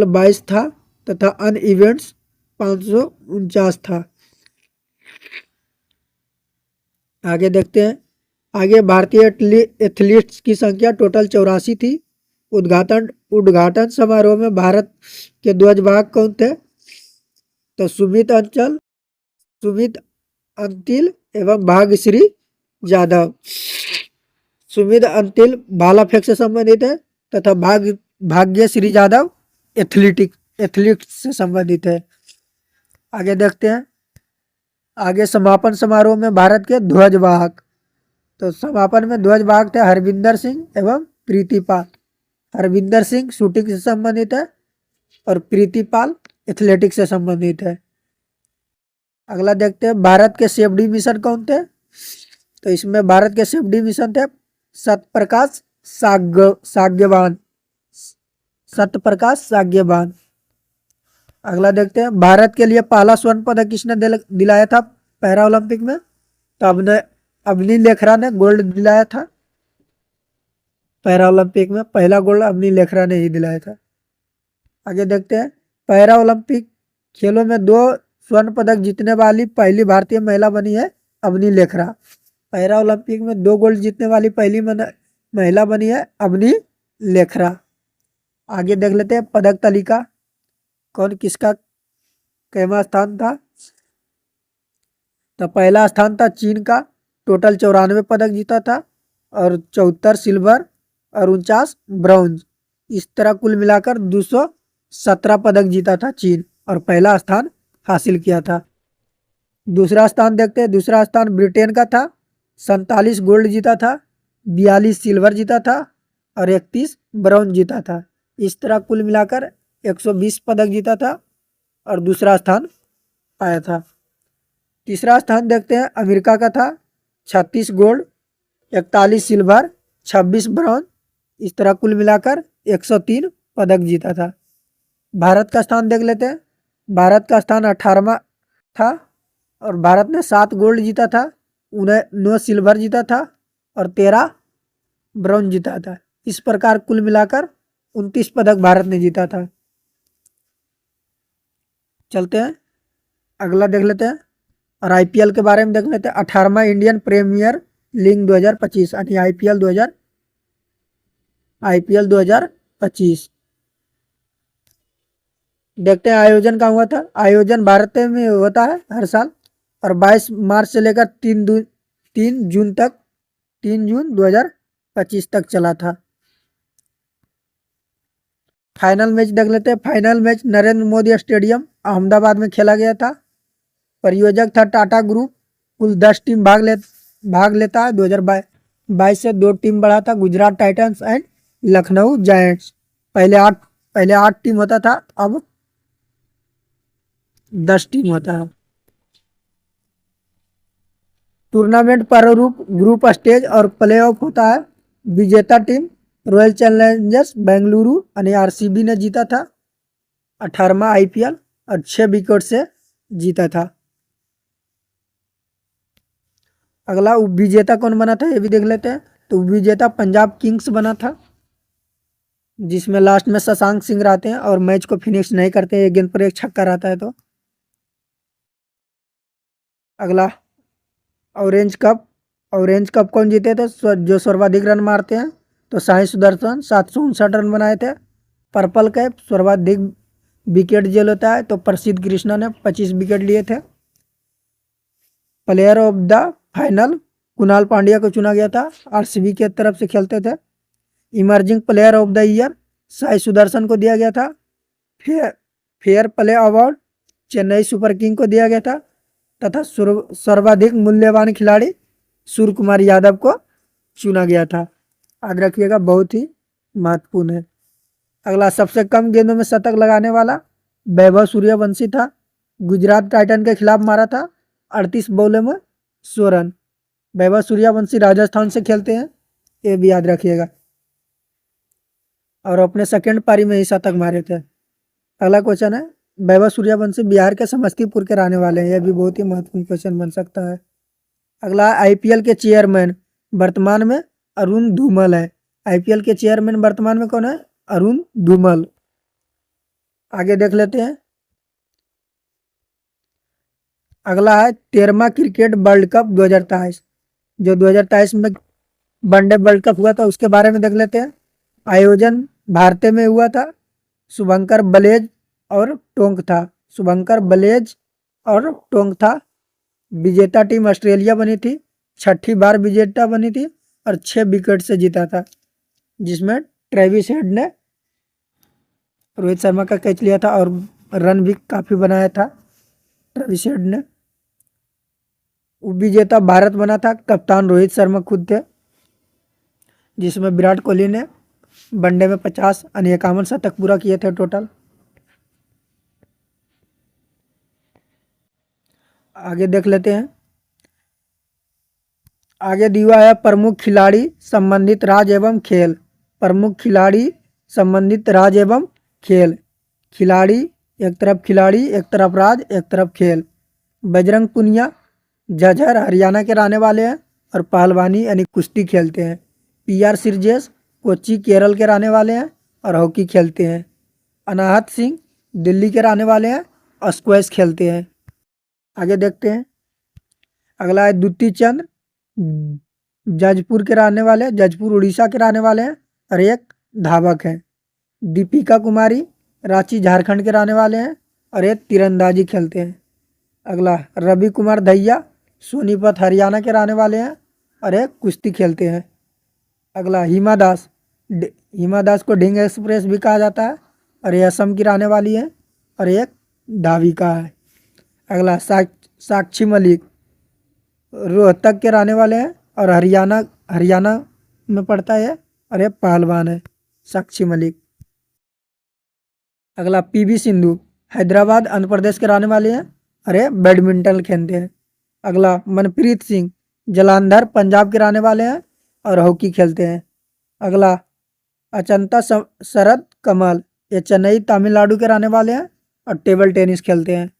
22 था तथा अन्य इवेंट्स 549 था। आगे देखते हैं आगे भारतीय एथलीट्स की संख्या टोटल 84 थी। उद्घाटन समारोह में भारत के ध्वजवाहक कौन थे, तो सुमित अंतिल एवं भाग्यश्री यादव। सुमित अंतिल भाला फेंक से संबंधित है तथा भाग्यश्री यादव एथलीट्स से संबंधित है। आगे देखते हैं आगे समापन समारोह में भारत के ध्वजवाहक, तो समापन में ध्वजवाहक थे हरविंदर सिंह एवं प्रीतिपाल। हरविंदर सिंह शूटिंग से संबंधित है और प्रीतिपाल एथलेटिक्स से संबंधित है। अगला देखते हैं भारत के सेफ्टी मिशन कौन थे, तो इसमें भारत के सेफ्टी मिशन थे सत्यप्रकाश साग्यवान। अगला देखते हैं भारत के लिए पहला स्वर्ण पदक किसने दिलाया था पैरा ओलंपिक में, तो अवनी लेखरा ने गोल्ड दिलाया था पैरा ओलंपिक में। पहला गोल्ड अवनी लेखरा ने ही दिलाया था। आगे देखते हैं, पैरा ओलंपिक खेलों में 2 स्वर्ण पदक जीतने वाली पहली भारतीय महिला बनी है अवनी लेखरा। पैरा ओलंपिक में 2 गोल्ड जीतने वाली पहली महिला बनी है अवनी लेखरा। आगे देख लेते हैं पदक तालिका, कौन किसका कैवा स्थान था। तो पहला स्थान था चीन का, टोटल 94 पदक जीता था और 74 सिल्वर और 49 ब्रॉन्ज। इस तरह कुल मिलाकर 217 पदक जीता था चीन और पहला स्थान हासिल किया था। दूसरा स्थान देखते हैं, दूसरा स्थान ब्रिटेन का था, 47 गोल्ड जीता था, 42 सिल्वर जीता था और 31 ब्रॉन्ज जीता था। इस तरह कुल मिलाकर 120 पदक जीता था और दूसरा स्थान पाया था। तीसरा स्थान देखते हैं, अमेरिका का था, 36 गोल्ड, 41 सिल्वर, 26 ब्रॉन्ज। इस तरह कुल मिलाकर 103 पदक जीता था। भारत का स्थान देख लेते हैं, भारत का स्थान 18वां था और भारत ने 7 गोल्ड जीता था, 9 सिल्वर जीता था और 13 ब्रॉन्ज जीता था। इस प्रकार कुल मिलाकर 29 पदक भारत ने जीता था। चलते हैं अगला देख लेते हैं और आईपीएल के बारे में देख लेते हैं। 18वां इंडियन प्रीमियर लीग 2025 यानी आईपीएल 2025 देखते हैं आयोजन कहाँ हुआ था। आयोजन भारत में होता है हर साल और 22 मार्च से लेकर 3 जून 2025 तक चला था। फाइनल मैच देख लेते हैं। Final match Narendra Modi stadium Ahmedabad में खेला गया था। परियोजक था टाटा ग्रुप। कुल 10 टीम भाग लेता है। 2022 से 2 टीम बढ़ा था, Gujarat Titans and Lucknow giants. पहले 8 टीम होता था, अब 10 टीम होता है। टूर्नामेंट प्रारूप ग्रुप स्टेज और प्लेऑफ होता है। विजेता टीम रॉयल चैलेंजर्स बेंगलुरु यानी आरसीबी ने जीता था 18वां आईपीएल और 6 विकेट से जीता था। अगला उपविजेता कौन बना था ये भी देख लेते हैं। तो उपविजेता पंजाब किंग्स बना था, जिसमें लास्ट में शशांक सिंह रहते हैं और मैच को फिनिश नहीं करते, एक गेंद पर एक छक्का रहता है। तो अगला ऑरेंज कप कौन जीते थे, जो सर्वाधिक रन मारते हैं। तो साई सुदर्शन 759 रन बनाए थे। पर्पल कैप सर्वाधिक विकेट जो लेता है, तो प्रसिद्ध कृष्णा ने 25 विकेट लिए थे। Player of the final Kunal Pandya को चुना गया था, आरसीबी के तरफ से खेलते थे। Emerging player of the year Sai Sudarshan को दिया गया था। Fair play award Chennai super king को दिया गया था तथा सर्वाधिक मूल्यवान खिलाड़ी सूर्य कुमार यादव को चुना गया था। याद रखिएगा, बहुत ही महत्वपूर्ण है। अगला सबसे कम गेंदों में शतक लगाने वाला वैभव सूर्यवंशी था। गुजरात टाइटन के खिलाफ मारा था 38 बॉलों में 100 रन। वैभव सूर्यवंशी राजस्थान से खेलते हैं, ये भी याद रखिएगा, और अपने सेकंड पारी में ही शतक मारे थे। अगला क्वेश्चन है, वैभव सूर्यवंशी बिहार के समस्तीपुर के रहने वाले हैं, यह भी बहुत ही महत्वपूर्ण क्वेश्चन बन सकता है। अगला आईपीएल के चेयरमैन वर्तमान में अरुण धूमल है। आईपीएल के चेयरमैन वर्तमान में कौन है, अरुण धूमल। आगे देख लेते हैं। अगला है 13वां क्रिकेट वर्ल्ड कप 2023, जो 2023 में वनडे वर्ल्ड कप हुआ था, उसके बारे में देख लेते हैं। आयोजन भारत में हुआ था। शुभंकर बलेज और टोंक था। विजेता टीम ऑस्ट्रेलिया बनी थी, 6ठी बार विजेता बनी थी और 6 विकेट से जीता था, जिसमें ट्रेविस हेड ने रोहित शर्मा का कैच लिया था और रन भी काफ़ी बनाया था ट्रेविस हेड ने। उपविजेता भारत बना था, कप्तान रोहित शर्मा खुद थे, जिसमें विराट कोहली ने वनडे में 50 यानी 51 शतक पूरा किए थे टोटल। आगे देख लेते हैं। आगे दिया है प्रमुख खिलाड़ी संबंधित राज्य एवं खेल। प्रमुख खिलाड़ी संबंधित राज्य एवं खेल। खिलाड़ी एक तरफ राज्य, एक तरफ खेल। बजरंग पुनिया झज्जर हरियाणा के रहने वाले हैं, और पहलवानी यानी कुश्ती खेलते हैं। PR श्रीजेश कोच्चि केरल के रहने वाले हैं और हॉकी खेलते हैं। अनाहत सिंह दिल्ली के रहने वाले हैं और स्क्वैश खेलते हैं। आगे देखते हैं। अगला है द्युति चंद्र, जजपुर के रहने वाले हैं, जजपुर उड़ीसा के रहने वाले हैं और एक धावक हैं। दीपिका कुमारी रांची झारखंड के रहने वाले हैं और एक तीरंदाजी खेलते हैं। अगला रवि कुमार दहिया सोनीपत हरियाणा के रहने वाले हैं और एक कुश्ती खेलते हैं। अगला हिमा दास, हिमा दास को ढिंग एक्सप्रेस भी कहा जाता है और ये असम की रहने वाली है और एक धाविका है। अगला साक्षी मलिक रोहतक के रहने वाले हैं और हरियाणा में पड़ता है और ये पहलवान है साक्षी मलिक। अगला PV सिंधु हैदराबाद आंध्र प्रदेश के रहने वाले हैं और ये बैडमिंटन खेलते हैं। अगला मनप्रीत सिंह जलंधर पंजाब के रहने वाले हैं और हॉकी खेलते हैं। अगला अचंता शरद कमल ये चेन्नई तमिलनाडु के रहने वाले हैं और टेबल टेनिस खेलते हैं।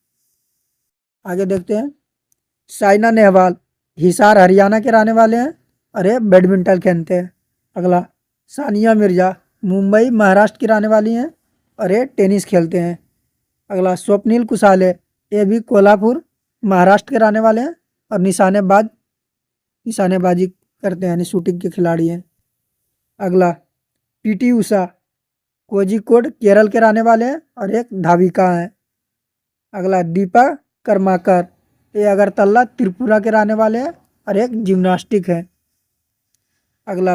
आगे देखते हैं। साइना नेहवाल हिसार हरियाणा के रहने वाले हैं और ये बैडमिंटन खेलते हैं। अगला सानिया मिर्जा मुंबई महाराष्ट्र की रहने वाली हैं और ये टेनिस खेलते हैं। अगला स्वप्निल कुशाले ये भी कोल्हापुर महाराष्ट्र के रहने वाले हैं और निशानेबाजी करते हैं यानी शूटिंग के खिलाड़ी हैं। अगला PT उषा कोझिकोड केरल के रहने वाले हैं और एक धाविका हैं। अगला दीपा कर्माकर ये अगरतला त्रिपुरा के रहने वाले हैं और एक जिम्नास्टिक है। अगला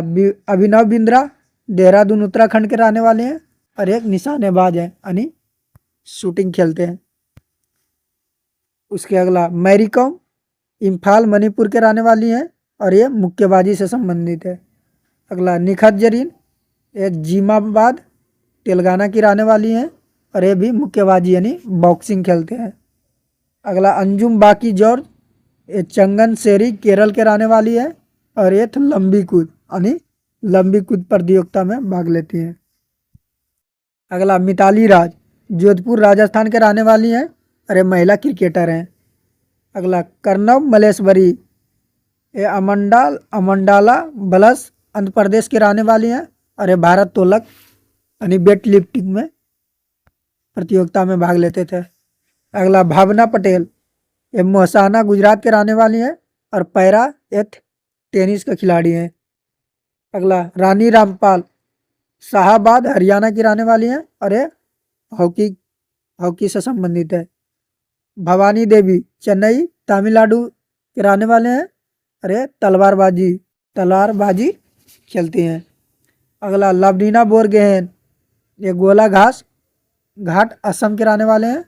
अभिनव बिंद्रा देहरादून उत्तराखंड के रहने वाले हैं और एक निशानेबाज है यानी शूटिंग खेलते हैं। उसके अगला मैरी कॉम इम्फाल मणिपुर के रहने वाली हैं और ये मुक्केबाजी से संबंधित है। अगला निखत जरीन ये जीमाबाद तेलंगाना की रहने वाली हैं और ये भी मुक्केबाजी यानी बॉक्सिंग खेलते हैं। अगला अंजुम बाकी जॉर्ज ये चंगन शेरी केरल के रहने वाली है और ये लंबी कूद यानी लंबी कूद प्रतियोगिता में भाग लेती हैं। अगला मिताली राज जोधपुर राजस्थान के रहने वाली हैं और ये महिला क्रिकेटर हैं। अगला कर्णव मलेश्वरी ये अमंडाला बलस आंध्र प्रदेश की रहने वाली हैं और ये भारत तोलक यानी वेट लिफ्टिंग में प्रतियोगिता में भाग लेते थे। अगला भावना पटेल ये मोहसाना गुजरात के रहने वाली हैं और पैरा एथ टेनिस के खिलाड़ी हैं। अगला रानी रामपाल शाहाबाद हरियाणा की रहने वाली हैं और ये हॉकी से संबंधित है। भवानी देवी चेन्नई तमिलनाडु के रहने वाले हैं और ये तलवारबाजी खेलती हैं। अगला लवलीना बोरगोहेन ये गोला घाट असम के रहने वाले हैं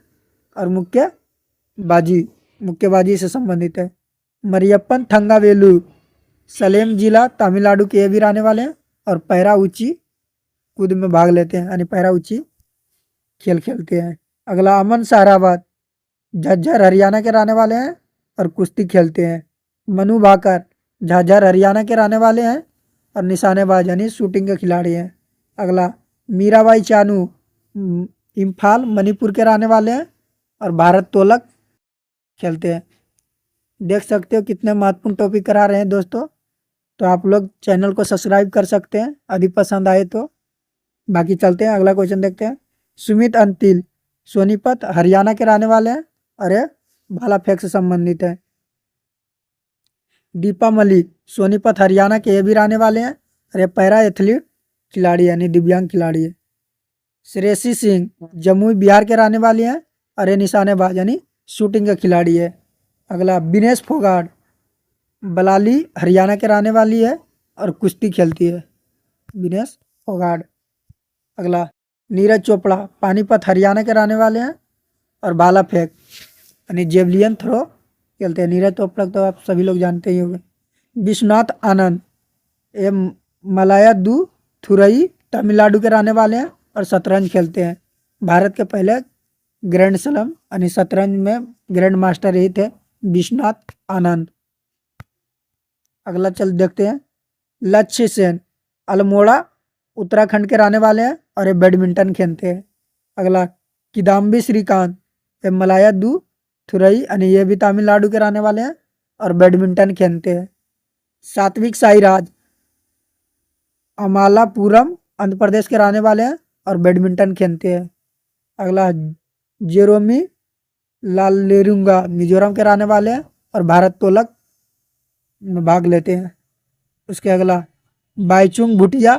और मुक्केबाजी से संबंधित है। मरियप्पन थंगावेलु सलेम जिला तमिलनाडु के भी रहने वाले हैं और पैरा ऊंची कूद में भाग लेते हैं यानी पैरा ऊंची खेल खेलते हैं। अगला अमन सहरावत झज्जर हरियाणा के रहने वाले हैं और कुश्ती खेलते हैं। मनु भाकर झज्जर हरियाणा के रहने वाले हैं और निशानेबाज यानी शूटिंग के खिलाड़ी हैं। अगला मीराबाई चानू इम्फाल मणिपुर के रहने वाले हैं और भारत तोलक खेलते हैं। देख सकते हो कितने महत्वपूर्ण टॉपिक करा रहे हैं दोस्तों। तो आप लोग चैनल को सब्सक्राइब कर सकते हैं यदि पसंद आए तो। बाकी चलते हैं अगला क्वेश्चन देखते हैं। सुमित अंतिल सोनीपत हरियाणा के रहने वाले हैं और ये भाला फेंक से संबंधित है। दीपा मलिक सोनीपत हरियाणा के ये भी रहने वाले हैं और ये पैरा एथलीट खिलाड़ी यानी दिव्यांग खिलाड़ी है। श्रेयसी सिंह जमुई बिहार के रहने वाले हैं और ये निशानेबाज यानी शूटिंग के खिलाड़ी है। अगला विनेश फोगाट बलाली हरियाणा के रहने वाली है और कुश्ती खेलती है विनेश फोगाट। अगला नीरज चोपड़ा पानीपत हरियाणा के रहने वाले हैं और भाला फेंक यानी जेवलियन थ्रो खेलते हैं। नीरज चोपड़ा तो आप सभी लोग जानते ही होंगे। विश्वनाथ आनंद ये मलायादू थुरई तमिलनाडु के रहने वाले हैं और शतरंज खेलते हैं। भारत के पहले ग्रैंड स्लैम यानी शतरंज में ग्रैंड मास्टर यही थे विश्वनाथ आनंद। अगला चल देखते हैं। लक्ष्य सेन अल्मोड़ा उत्तराखंड के रहने वाले हैं और ये बैडमिंटन खेलते हैं। अगला किदाम्बी श्रीकांत ये मलायादू थुरई यानी ये भी तमिलनाडु के रहने वाले हैं और बैडमिंटन खेलते हैं। सात्विक साईराज अमालापुरम आंध्र प्रदेश के रहने वाले हैं और बैडमिंटन खेलते हैं। अगला जेरोमी लालेरुंगा मिजोरम के रहने वाले हैं और भारत्तोलक में भाग लेते हैं। उसके अगला बाईचुंग भूटिया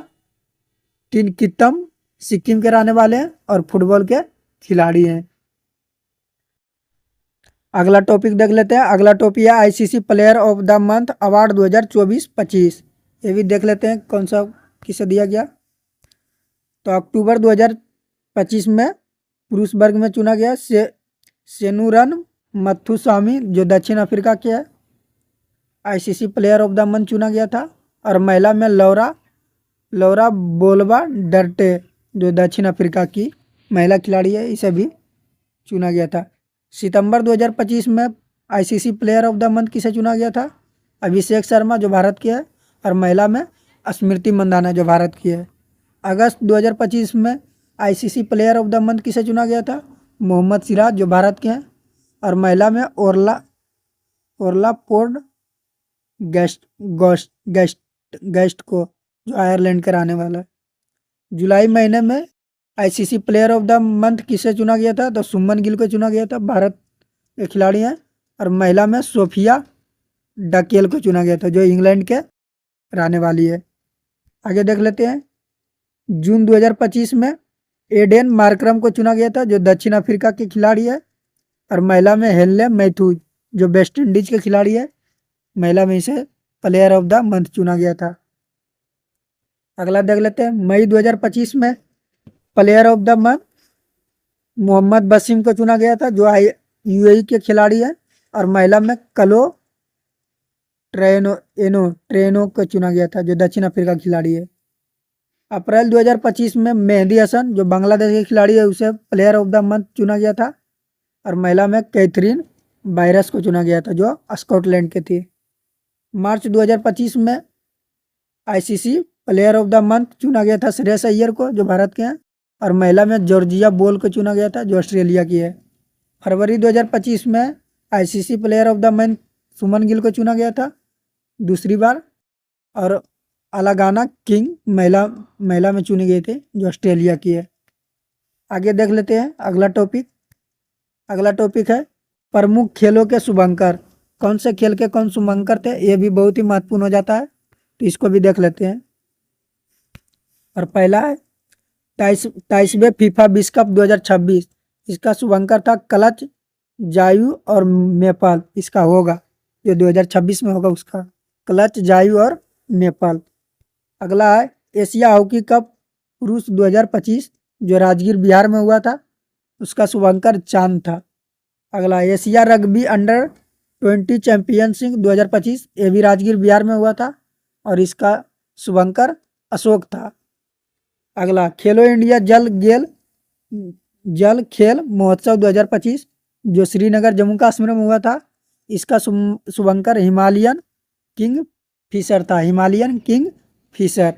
टिनकित्तम सिक्किम के रहने वाले हैं और फुटबॉल के खिलाड़ी हैं। अगला टॉपिक देख लेते हैं। अगला टॉपिक है ICC player of the month award 2024-25। ये भी देख लेते हैं कौन सा किसे दिया गया। तो अक्टूबर 2025 में पुरुष वर्ग में चुना गया सेनुरन मथुसामी जो दक्षिण अफ्रीका के है, ICC player of the month चुना गया था। और महिला में लौरा बोलबा डर्टे जो दक्षिण अफ्रीका की महिला खिलाड़ी है, इसे भी चुना गया था। सितंबर 2025 में ICC player of the month किसे चुना गया था? अभिषेक शर्मा जो भारत के है और महिला में स्मृति मंदाना जो भारत की है। अगस्त 2025 में ICC player of the month किसे चुना गया था? मोहम्मद सिराज जो भारत के हैं और महिला में ओरला पोर्ड गेस्ट को जो आयरलैंड के रहने वाला है। जुलाई महीने में ICC player of the month किसे चुना गया था? तो सुमन गिल को चुना गया था, भारत के खिलाड़ी हैं। और महिला में सोफिया डकेल को चुना गया था जो इंग्लैंड के रहने वाली है। आगे देख लेते हैं। जून 2025 में एडेन मार्करम को चुना गया था जो दक्षिण अफ्रीका के खिलाड़ी है। और महिला में हेनले मैथ्यूज जो वेस्ट इंडीज के खिलाड़ी है, महिला में इसे प्लेयर ऑफ द मंथ चुना गया था। अगला देख लेते हैं। मई 2025 में player of the month Mohammad Waseem को चुना गया था जो यूएई के खिलाड़ी है। और महिला में कलो ट्रेनो को चुना गया था जो दक्षिण अफ्रीका खिलाड़ी है। अप्रैल 2025 में मेहदी हसन जो बांग्लादेश के खिलाड़ी है, उसे प्लेयर ऑफ द मंथ चुना गया था। और महिला में कैथरीन वायरस को चुना गया था जो स्कॉटलैंड के थी। मार्च 2025 में ICC player of the month चुना गया था श्रेयस अय्यर को जो भारत के हैं। और महिला में जॉर्जिया बोल को चुना गया था जो ऑस्ट्रेलिया की है। फरवरी 2025 में ICC player of the month Suman Gill को चुना गया था दूसरी बार। और अलागाना किंग महिला में चुने गए थे जो ऑस्ट्रेलिया की है। आगे देख लेते हैं अगला टॉपिक है प्रमुख खेलों के शुभंकर। कौन से खेल के कौन शुभंकर थे, ये भी बहुत ही महत्वपूर्ण हो जाता है, तो इसको भी देख लेते हैं। और पहला है 23वें फीफा विश्व कप 2026। इसका शुभंकर था क्लच जायू और नेपाल। इसका होगा जो 2026 में होगा उसका क्लच जायू और नेपाल। अगला है एशिया हॉकी कप पुरुष 2025 जो राजगीर बिहार में हुआ था, उसका शुभंकर चांद था। अगला एशिया रग्बी अंडर 20 चैंपियनशिप 2025, ये भी राजगीर बिहार में हुआ था और इसका शुभंकर अशोक था। अगला खेलो इंडिया जल खेल महोत्सव 2025 जो श्रीनगर जम्मू कश्मीर में हुआ था, इसका शुभंकर हिमालयन किंग फिशर था, हिमालयन किंग फिशर।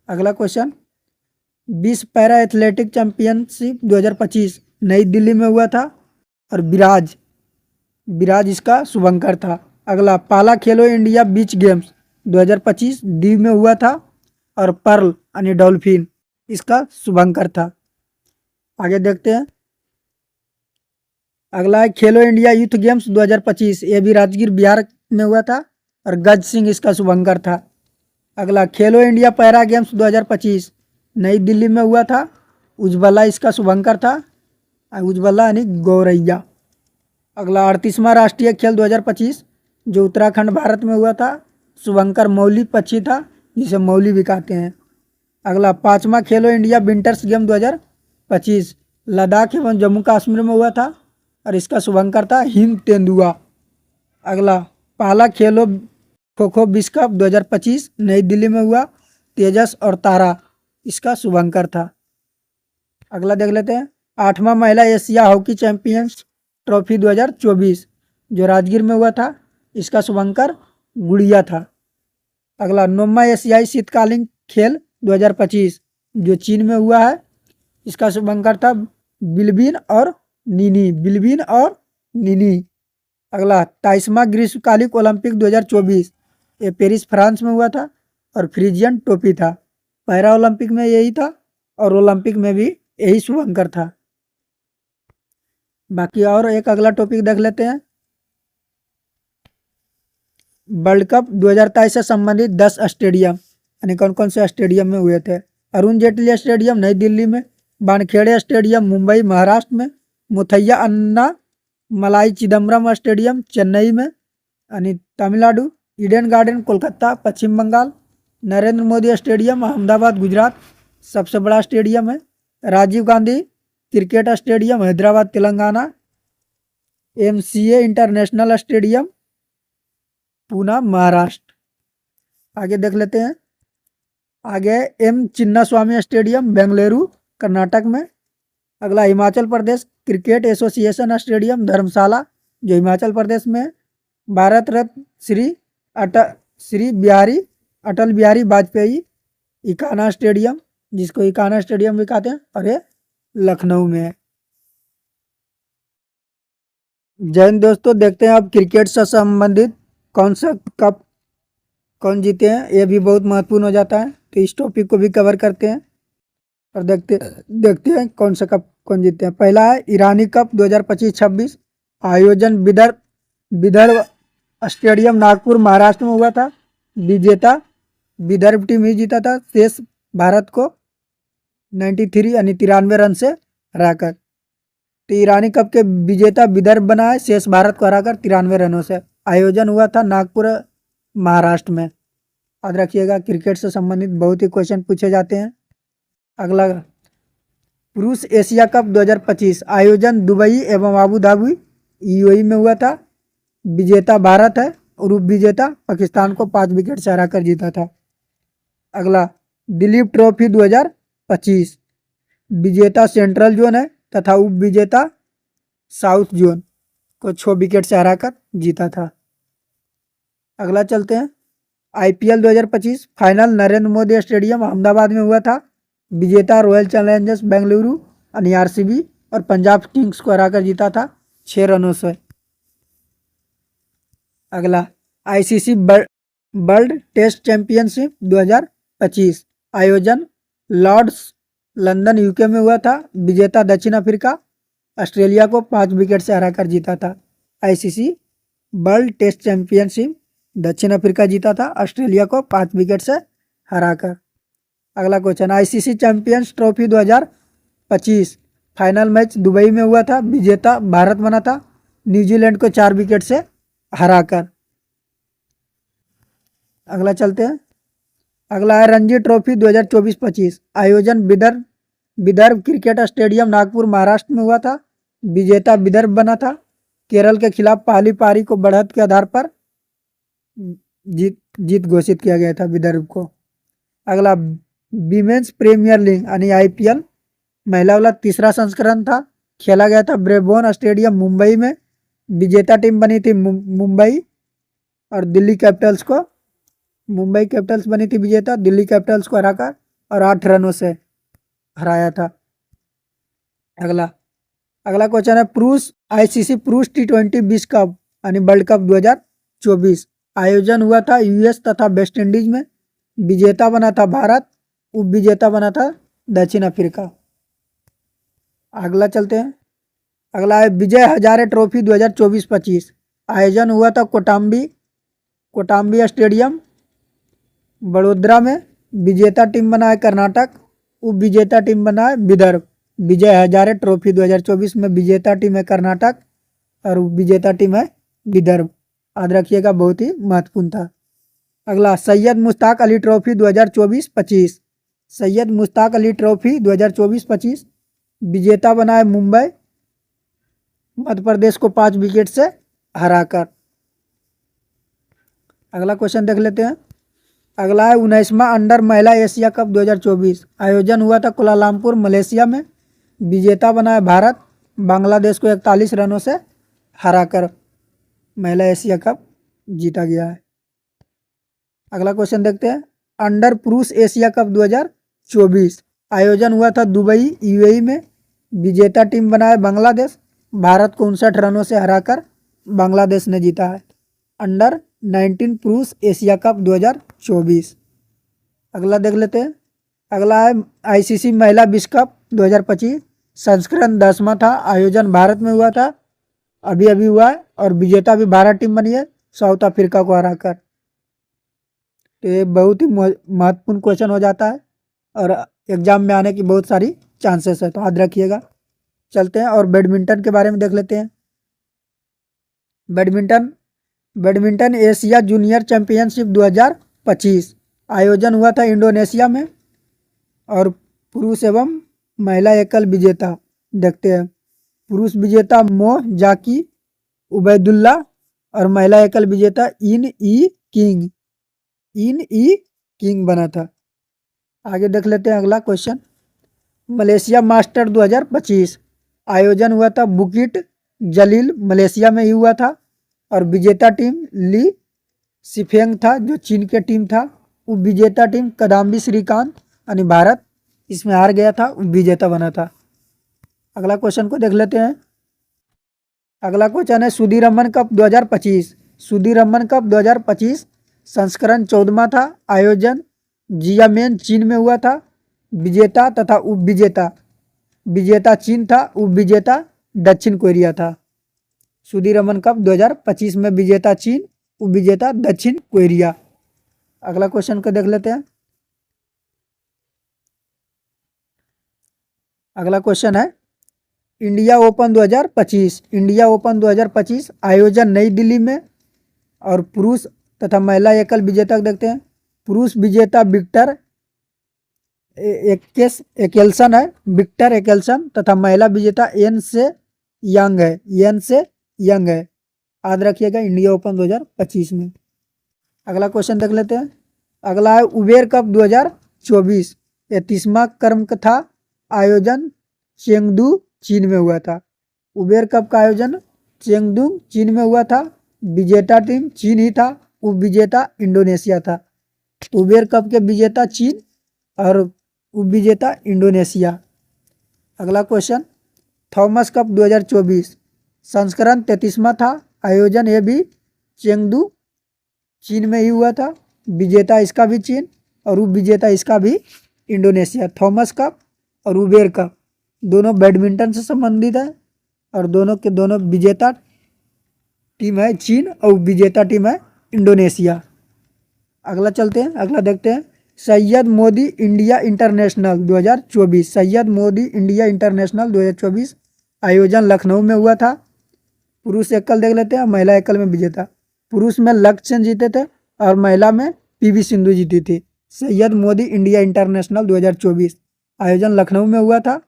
अगला क्वेश्चन विश्व पैरा एथलेटिक चैंपियनशिप 2025 नई दिल्ली में हुआ था और विराज इसका शुभंकर था। अगला पाला खेलो इंडिया बीच गेम्स 2025 दीव में हुआ था और पर्ल यानी डॉल्फिन इसका शुभंकर था। आगे देखते हैं। अगला है खेलो इंडिया यूथ गेम्स 2025, ये भी राजगीर बिहार में हुआ था और गज सिंह इसका शुभंकर था। अगला खेलो इंडिया पैरा गेम्स 2025 नई दिल्ली में हुआ था, उज्ज्वला इसका शुभंकर था, उज्ज्वला यानी गौरैया। अगला 38वां राष्ट्रीय खेल 2025 जो उत्तराखंड भारत में हुआ था, शुभंकर मौली पक्षी था जिसे मौली भी कहते हैं। अगला 5वां खेलो इंडिया विंटर्स गेम 2025 लद्दाख एवं जम्मू कश्मीर में हुआ था और इसका शुभंकर था हिम तेंदुआ। अगला पहला खेलो खो खो विश्व कप 2025 नई दिल्ली में हुआ, तेजस और तारा इसका शुभंकर था। अगला देख लेते हैं। 8वां महिला एशिया हॉकी चैंपियंस ट्रॉफी 2024 जो राजगीर में हुआ था, इसका शुभंकर गुड़िया था। अगला 9वां एशियाई शीतकालीन खेल 2025 जो चीन में हुआ है, इसका शुभंकर था बिल्बिन और निनी। अगला 23वां ग्रीष्मकालिक ओलंपिक 2024, ये पेरिस फ्रांस में हुआ था और फ्रीजियन टोपी था। पैरा ओलंपिक में यही था और ओलंपिक में भी यही शुभंकर था। बाकी और एक अगला टॉपिक देख लेते हैं। वर्ल्ड कप 2023 से संबंधित 10 स्टेडियम, यानी कौन कौन से स्टेडियम में हुए थे। अरुण जेटली स्टेडियम नई दिल्ली में, वानखेड़े स्टेडियम मुंबई महाराष्ट्र में, मुथैया अन्ना मलाई चिदम्बरम स्टेडियम चेन्नई में यानी Tamil Nadu, Eden Garden Kolkata Paschim Bangal, Narendra Modi stadium Ahmedabad Gujarat सबसे बड़ा स्टेडियम है, Rajiv Gandhi cricket stadium Hyderabad Telangana, MCA international stadium Poona Maharashtra. आगे देख लेते हैं। आगे एम चिन्ना स्वामी स्टेडियम बेंगलुरु कर्नाटक में। अगला Himachal Pradesh cricket association stadium Dharamshala जो हिमाचल प्रदेश में। भारत रत्न श्री अटल बिहारी वाजपेयी इकाना स्टेडियम, जिसको इकाना स्टेडियम भी कहते हैं, और ये लखनऊ में है। जय हिंद दोस्तों, देखते हैं अब क्रिकेट से संबंधित कौन सा कप कौन जीते हैं, ये भी बहुत महत्वपूर्ण हो जाता है। तो इस टॉपिक को भी कवर करते हैं और देखते हैं कौन सा कप कौन जीते हैं। पहला है ईरानी कप 2025-26, आयोजन विदर्भ स्टेडियम नागपुर महाराष्ट्र में हुआ था। विजेता विदर्भ टीम ही जीता था, शेष भारत को 93 यानी 93 रन से हराकर। तो ईरानी कप के विजेता विदर्भ बना है, शेष भारत को हराकर 93 रनों से। आयोजन हुआ था नागपुर महाराष्ट्र में। याद रखिएगा, क्रिकेट से संबंधित बहुत ही क्वेश्चन पूछे जाते हैं। अगला पुरुष एशिया कप 2025, आयोजन दुबई एवं आबू धाबी यूएई में हुआ था। विजेता भारत है और उप विजेता पाकिस्तान को 5 विकेट से हराकर जीता था। अगला दिलीप ट्रॉफी 2025, विजेता सेंट्रल जोन है तथा उप विजेता साउथ जोन को 6 विकेट से हराकर जीता था। अगला चलते हैं। IPL 2025 final Narendra Modi stadium Ahmedabad में हुआ था। विजेता रॉयल चैलेंजर्स बेंगलुरु यानी आरसीबी और पंजाब किंग्स को हराकर जीता था 6 रनों से। अगला आईसीसी वर्ल्ड टेस्ट चैंपियनशिप 2025, आयोजन लॉर्ड्स लंदन यूके में हुआ था। विजेता दक्षिण अफ्रीका ऑस्ट्रेलिया को 5 विकेट से हराकर जीता था। आईसीसी वर्ल्ड टेस्ट चैंपियनशिप दक्षिण अफ्रीका जीता था ऑस्ट्रेलिया को 5 विकेट से हराकर। अगला question, ICC champions trophy 2025 final match Dubai में हुआ था। विजेता भारत बना था न्यूजीलैंड को 4 विकेट से हराकर। अगला चलते हैं। अगला है रणजी ट्रॉफी 2024-25, आयोजन विदर्भ क्रिकेट स्टेडियम नागपुर महाराष्ट्र में हुआ था। विजेता विदर्भ बना था। केरल के खिलाफ पहली पारी को बढ़त के आधार पर जीत घोषित किया गया था विदर्भ को। अगला विमेंस प्रीमियर लीग यानी आईपीएल महिला वाला तीसरा संस्करण था, खेला गया था ब्रेबोर्न स्टेडियम मुंबई में। विजेता टीम बनी थी मुंबई और दिल्ली कैपिटल्स को, मुंबई कैपिटल्स बनी थी विजेता, दिल्ली कैपिटल्स को हराकर और 8 रनों से हराया था। अगला क्वेश्चन है पुरुष आईसीसी पुरुष T20 विश्व कप यानी वर्ल्ड कप 2024, आयोजन हुआ था यूएस तथा वेस्ट इंडीज में। विजेता बना था भारत, उप विजेता बना था दक्षिण अफ्रीका। अगला चलते हैं। अगला है विजय हजारे ट्रॉफी 2024-25, आयोजन हुआ था कोटाम्बी स्टेडियम बड़ोदरा में। विजेता टीम बना है कर्नाटक, उप विजेता टीम बना है विदर्भ। विजय हजारे ट्रॉफी 2024 में विजेता टीम है कर्नाटक और उप विजेता टीम है विदर्भ। याद रखिएगा, बहुत ही महत्वपूर्ण था। अगला सैयद मुश्ताक अली ट्रॉफी 2024-25, सैयद मुश्ताक अली ट्रॉफी 2024-25, विजेता बना है मुंबई, मध्य प्रदेश को 5 विकेट से हराकर। अगला क्वेश्चन देख लेते हैं। अगला है 19वां अंडर महिला एशिया कप 2024, आयोजन हुआ था कुलालमपुर मलेशिया में। विजेता बना है भारत, बांग्लादेश को 41 रनों से हराकर महिला एशिया कप जीता गया है। अगला क्वेश्चन देखते हैं। अंडर पुरुष एशिया कप 2024, आयोजन हुआ था दुबई यूएई में। विजेता टीम बना है बांग्लादेश, भारत को 59 रनों से हराकर बांग्लादेश ने जीता है। अंडर 19 पुरुष एशिया कप 2024। अगला देख लेते हैं। अगला है आईसीसी महिला विश्व कप 2025। संस्करण 10वां था। आयोजन भारत में हुआ था, अभी अभी हुआ है, और विजेता भी भारत टीम बनी है साउथ अफ्रीका को हराकर। तो ये बहुत ही महत्वपूर्ण क्वेश्चन हो जाता है और एग्जाम में आने की बहुत सारी चांसेस है, तो याद रखिएगा। चलते हैं और बैडमिंटन के बारे में देख लेते हैं। बैडमिंटन एशिया जूनियर चैंपियनशिप 2025 आयोजन हुआ था इंडोनेशिया में। और पुरुष एवं महिला एकल विजेता देखते हैं। पुरुष विजेता मोह जाकी उबैदुल्ला और महिला एकल विजेता इन ई किंग बना था। आगे देख लेते हैं अगला क्वेश्चन। मलेशिया मास्टर 2025 आयोजन हुआ था बुकिट जलील मलेशिया में ही हुआ था। और विजेता टीम ली सिफेंग था जो चीन के टीम था। उप विजेता टीम कदाम्बी श्रीकांत यानी भारत इसमें हार गया था, उप विजेता बना था। अगला क्वेश्चन को देख लेते हैं। अगला क्वेश्चन है सुधीरमन कप 2025। सुधीरमन कप 2025 संस्करण 14वां था। आयोजन जियामेन चीन में हुआ था। विजेता तथा उप विजेता, विजेता चीन था, उप विजेता दक्षिण कोरिया था। सुधीरमन कप 2025 में विजेता चीन, उप विजेता दक्षिण कोरिया। अगला क्वेश्चन को देख लेते हैं। अगला क्वेश्चन है इंडिया ओपन 2025। इंडिया ओपन 2025 आयोजन नई दिल्ली में। और पुरुष तथा महिला एकल विजेता देखते हैं। पुरुष विजेता विक्टर एकेल्सन है, विक्टर एकेल्सन, तथा महिला विजेता एन से यंग है। याद रखिएगा इंडिया ओपन 2025 में। अगला क्वेश्चन देख लेते हैं। अगला है उबेर कप 2024 31वां क्रम का था। आयोजन चेंगडू चीन में हुआ था। उबेर कप का आयोजन चेंगडू चीन में हुआ था। विजेता टीम चीन ही था, उप विजेता इंडोनेशिया था। उबेर कप के विजेता चीन और उप विजेता इंडोनेशिया। अगला क्वेश्चन थॉमस कप 2024 संस्करण 33वां था। आयोजन ये भी चेंगडू चीन में ही हुआ था। विजेता इसका भी चीन और उप विजेता इसका भी इंडोनेशिया। थॉमस कप और उबेर कप दोनों बैडमिंटन से संबंधित है और दोनों के दोनों विजेता टीम है चीन और विजेता टीम है इंडोनेशिया। अगला चलते हैं, अगला देखते हैं। Syed Modi India international 2024। Syed Modi India international 2024 आयोजन लखनऊ में हुआ था। पुरुष एकल देख लेते हैं, महिला एकल में विजेता। पुरुष में लक्ष्य सेन जीते थे और महिला में पीवी सिंधु जीती थी। सैयद मोदी इंडिया इंटरनेशनल 2024 आयोजन लखनऊ में हुआ था।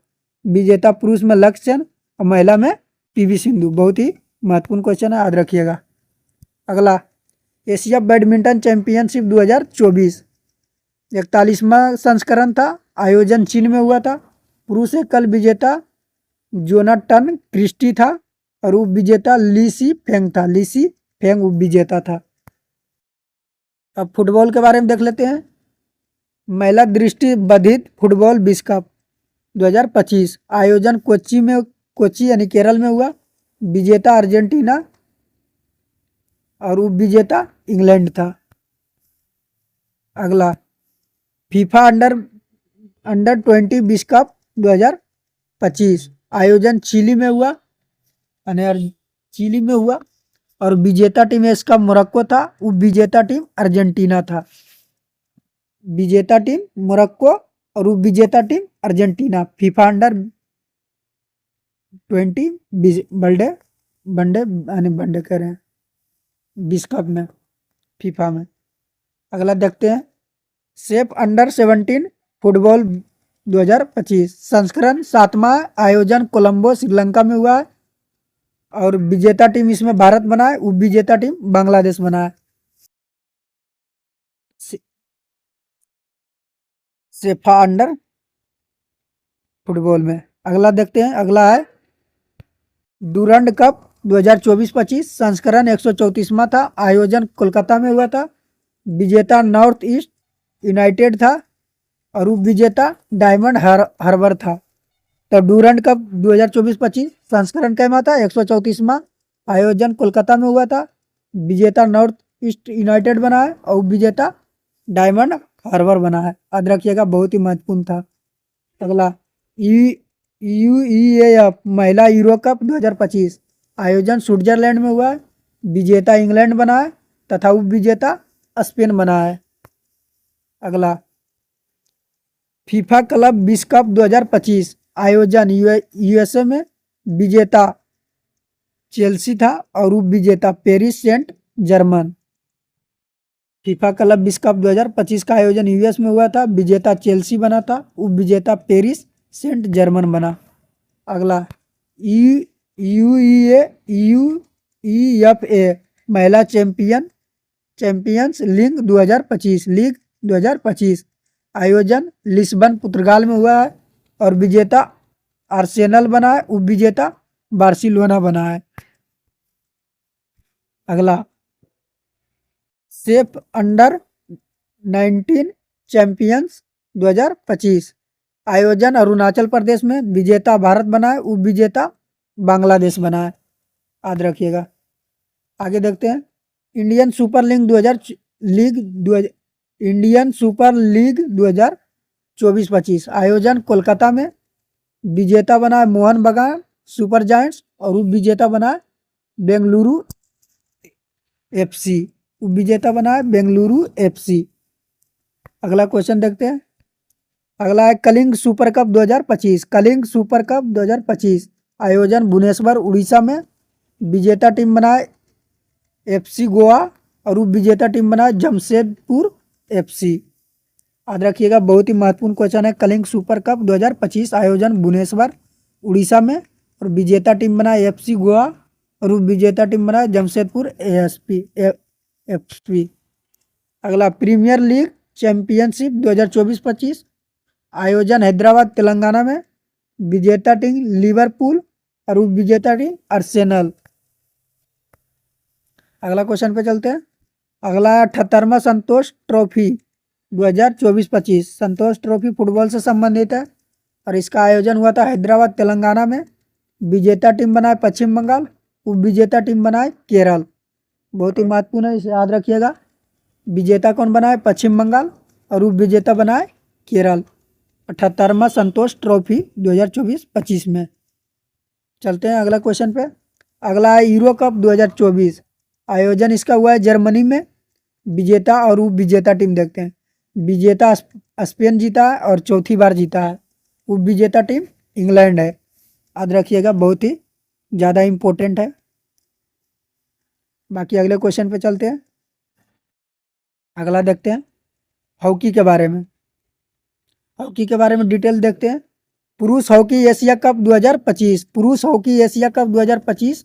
विजेता पुरुष में लक्ष्य सेन और महिला में पीवी सिंधु। बहुत ही महत्वपूर्ण क्वेश्चन है, याद रखिएगा। अगला एशिया बैडमिंटन चैंपियनशिप 2024 41वां संस्करण था। आयोजन चीन में हुआ था। पुरुष एकल विजेता जोनाटन क्रिस्टी था और उप विजेता लीसी फेंग था। लीसी फेंग उप विजेता था। अब फुटबॉल के बारे में देख लेते हैं। महिला दृष्टि बाधित फुटबॉल विश्व कप 2025 आयोजन कोच्चि यानी केरल में हुआ। विजेता अर्जेंटीना और उप विजेता इंग्लैंड था। अगला फीफा अंडर 20 विश्व कप 2025 आयोजन चिली में हुआ और विजेता टीम इसका मोरक्को था। उप विजेता टीम अर्जेंटीना था। विजेता टीम मोरक्को और उप विजेता team Argentina. FIFA under 20 one day कह रहे हैं विश्व कप में, फीफा में। अगला देखते हैं सेफ अंडर 17 फुटबॉल 2025 संस्करण 7वां आयोजन कोलंबो श्रीलंका में हुआ है और विजेता टीम इसमें भारत बना है। उप विजेता टीम बांग्लादेश बना है। सेफा अंडर फुटबॉल में। अगला देखते हैं। अगला है डूरंड कप 2024-25 संस्करण 134वां था। आयोजन कोलकाता में हुआ था। विजेता नॉर्थ ईस्ट यूनाइटेड था और उप विजेता डायमंड हार्बर था। तो डूरंड कप 2024-25 संस्करण कैमा था 134वां आयोजन कोलकाता में हुआ था। विजेता नॉर्थ ईस्ट यूनाइटेड बना है और विजेता डायमंड हार्बर बना है। याद रखिएगा, बहुत ही महत्वपूर्ण था। अगला यूईएएफ महिला यूरो कप 2025 आयोजन स्विट्जरलैंड में हुआ है। विजेता इंग्लैंड बना है तथा उप विजेता स्पेन बना है। अगला फीफा क्लब विश्व कप 2025 आयोजन यूएसए में। विजेता चेल्सी था और उप विजेता Paris Saint Germain. FIFA club विश्व कप 2025 का आयोजन यूएस में हुआ था। विजेता चेल्सी बना था, उप विजेता पेरिस सेंट जर्मन बना। अगला यूईएफए महिला चैंपियंस लीग 2025 आयोजन लिस्बन पुर्तगाल में हुआ है और विजेता आर्सेनल बना है, उप विजेता बार्सिलोना बना है। अगला सेफ अंडर 19 चैंपियंस 2025 आयोजन अरुणाचल प्रदेश में। विजेता भारत बना है, उप विजेता बांग्लादेश बना है। याद रखिएगा। आगे देखते हैं इंडियन सुपर लीग 2024-25 आयोजन कोलकाता में। विजेता बना है मोहन बगान सुपर जायंट्स और उप विजेता बना है बेंगलुरु एफसी। उप विजेता बना है बेंगलुरु एफसी। अगला क्वेश्चन देखते हैं। अगला है Kalinga super cup 2025 Kalinga super cup 2025 आयोजन भुवनेश्वर उड़ीसा में। विजेता टीम बना है एफसी गोवा और उप विजेता टीम बना है जमशेदपुर एफसी। याद रखिएगा, बहुत ही महत्वपूर्ण क्वेश्चन है। कलिंग सुपर कप 2025 आयोजन भुवनेश्वर उड़ीसा में और विजेता टीम बना है एफसी गोवा और उप विजेता टीम बना है जमशेदपुर एफसी। अगला प्रीमियर लीग चैंपियनशिप 2024-25 आयोजन हैदराबाद तेलंगाना में। विजेता टीम लिवरपूल और उप विजेता टीम आर्सेनल। अगला क्वेश्चन पे चलते हैं। अगला 78वां संतोष ट्रॉफी 2024-25 संतोष ट्रॉफी फुटबॉल से संबंधित है और इसका आयोजन हुआ था हैदराबाद तेलंगाना में। विजेता टीम बना है पश्चिम बंगाल, उप विजेता टीम बना है केरल। बहुत ही महत्वपूर्ण है, इसे याद रखिएगा। विजेता कौन बना है? पश्चिम बंगाल और उप विजेता बना है केरल। 78वां संतोष ट्रॉफी 2024-25 में। चलते हैं अगला क्वेश्चन पे। अगला है यूरो कप 2024 आयोजन इसका हुआ है जर्मनी में। विजेता और उप विजेता टीम देखते हैं। विजेता स्पेन जीता है और चौथी बार जीता है। उप विजेता टीम इंग्लैंड है। याद रखिएगा, बहुत ही ज़्यादा इम्पोर्टेंट है। बाकी अगले क्वेश्चन पे चलते हैं। अगला देखते हैं हॉकी के बारे में। हॉकी के बारे में डिटेल देखते हैं। पुरुष हॉकी एशिया कप 2025 पुरुष हॉकी एशिया कप 2025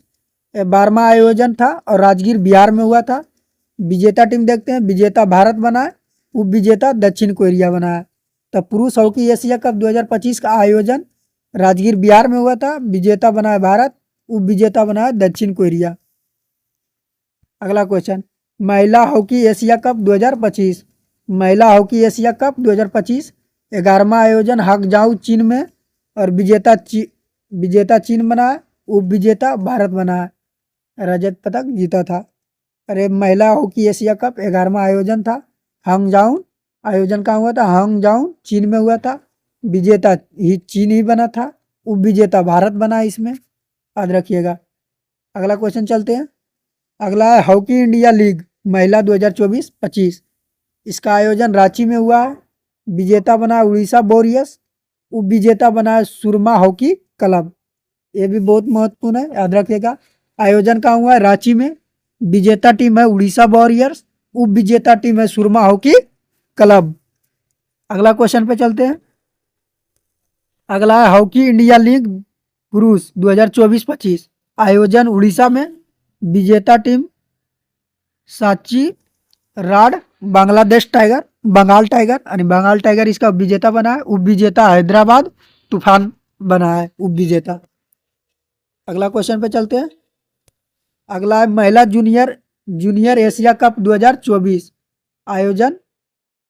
12वां आयोजन था और राजगीर बिहार में हुआ था। विजेता टीम देखते हैं। विजेता भारत बना है, उप विजेता दक्षिण कोरिया बना है। तो पुरुष हॉकी एशिया कप 2025 का आयोजन राजगीर बिहार में हुआ था। विजेता बना है भारत, उप विजेता बना है दक्षिण कोरिया। अगला क्वेश्चन महिला हॉकी एशिया कप 2025 महिला हॉकी एशिया कप 2025 11वां आयोजन हाकजाऊ चीन में और विजेता चीन बना है, उप विजेता भारत बना है। रजत पदक जीता था। अरे महिला हॉकी एशिया कप 11वां आयोजन था। हांगजाऊ आयोजन कहाँ हुआ था? हांगजाऊ चीन में हुआ था। विजेता ही चीन ही बना था, उप विजेता भारत बना इसमें। याद रखिएगा। अगला क्वेश्चन चलते हैं। अगला है हॉकी इंडिया लीग महिला 2024-25 इसका आयोजन रांची में हुआ है। विजेता बना है उड़ीसा वॉरियर्स, उप विजेता बना है सुरमा हॉकी क्लब। ये भी बहुत महत्वपूर्ण है, याद रखिएगा। आयोजन कहाँ हुआ है? रांची में। विजेता टीम है उड़ीसा वॉरियर्स, उप विजेता टीम है सुरमा हॉकी क्लब। अगला क्वेश्चन पे चलते हैं। अगला है हॉकी इंडिया लीग पुरुष 2024-25 आयोजन उड़ीसा में। विजेता टीम सांची राड बंगाल टाइगर इसका विजेता बना है। उप विजेता हैदराबाद तूफान बना है उप विजेता। अगला क्वेश्चन पे चलते हैं। अगला है महिला जूनियर एशिया कप 2024 आयोजन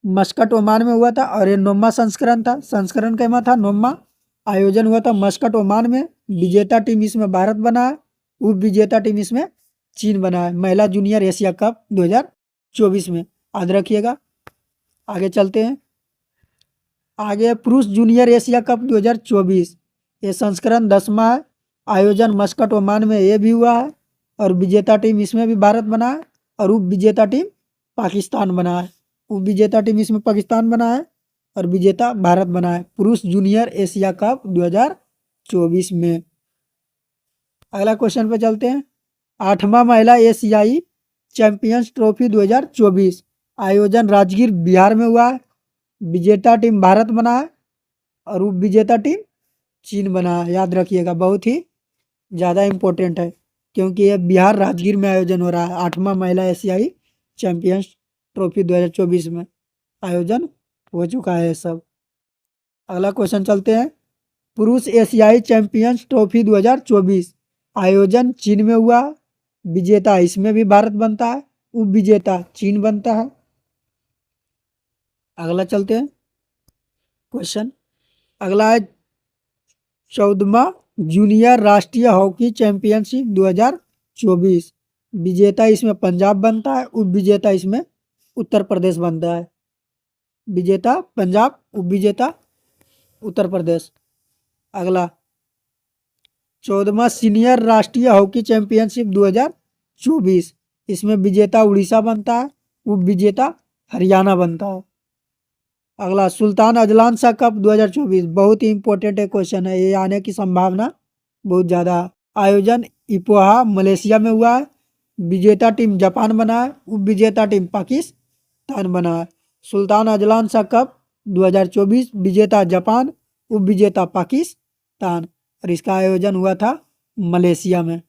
मस्कट ओमान में हुआ था और ये 9वां संस्करण था। संस्करण कैमा था? 9वां आयोजन हुआ था मस्कट ओमान में। विजेता टीम इसमें भारत बना है, उप विजेता टीम इसमें चीन बना है। महिला जूनियर एशिया कप 2024 में, याद रखिएगा। आगे चलते हैं। आगे पुरुष जूनियर एशिया कप 2024, ये संस्करण 10वां है। आयोजन मस्कट ओमान में ये भी हुआ है। और विजेता टीम इसमें भी भारत बना है और उप विजेता टीम पाकिस्तान बना है। उप विजेता टीम इसमें पाकिस्तान बना है और विजेता भारत बना है पुरुष जूनियर एशिया कप 2024 में। अगला क्वेश्चन पे चलते हैं। 8वां महिला एशियाई चैंपियंस ट्रॉफी 2024, आयोजन राजगीर बिहार में हुआ है। विजेता टीम भारत बना है और उप विजेता टीम चीन बना है। याद रखिएगा, बहुत ही ज़्यादा इम्पोर्टेंट है क्योंकि ये बिहार राजगीर में आयोजन हो रहा है। 8वां महिला एशियाई चैंपियंस ट्रॉफी 2024 में आयोजन हो चुका है सब। अगला क्वेश्चन चलते हैं। पुरुष एशियाई चैंपियंस ट्रॉफी 2024, आयोजन चीन में हुआ। विजेता इसमें भी भारत बनता है, उप विजेता चीन बनता है। अगला चलते हैं क्वेश्चन। अगला है 14वां जूनियर राष्ट्रीय हॉकी चैंपियनशिप 2024, विजेता इसमें पंजाब बनता है, उप विजेता इसमें उत्तर प्रदेश बनता है। विजेता पंजाब, उप विजेता उत्तर प्रदेश। अगला 14वां सीनियर राष्ट्रीय हॉकी चैंपियनशिप 2024, इसमें विजेता उड़ीसा बनता है, उप विजेता हरियाणा बनता है। अगला सुल्तान अजलान शाह कप 2024, बहुत ही इंपॉर्टेंट क्वेश्चन है, ये आने की संभावना बहुत ज़्यादा। आयोजन इपोहा मलेशिया में हुआ है। विजेता टीम जापान बना है, उप विजेता टीम पाकिस्तान बना है। सुल्तान अजलान शाह कप 2024, विजेता जापान, उप विजेता पाकिस्तान और इसका आयोजन हुआ था मलेशिया में।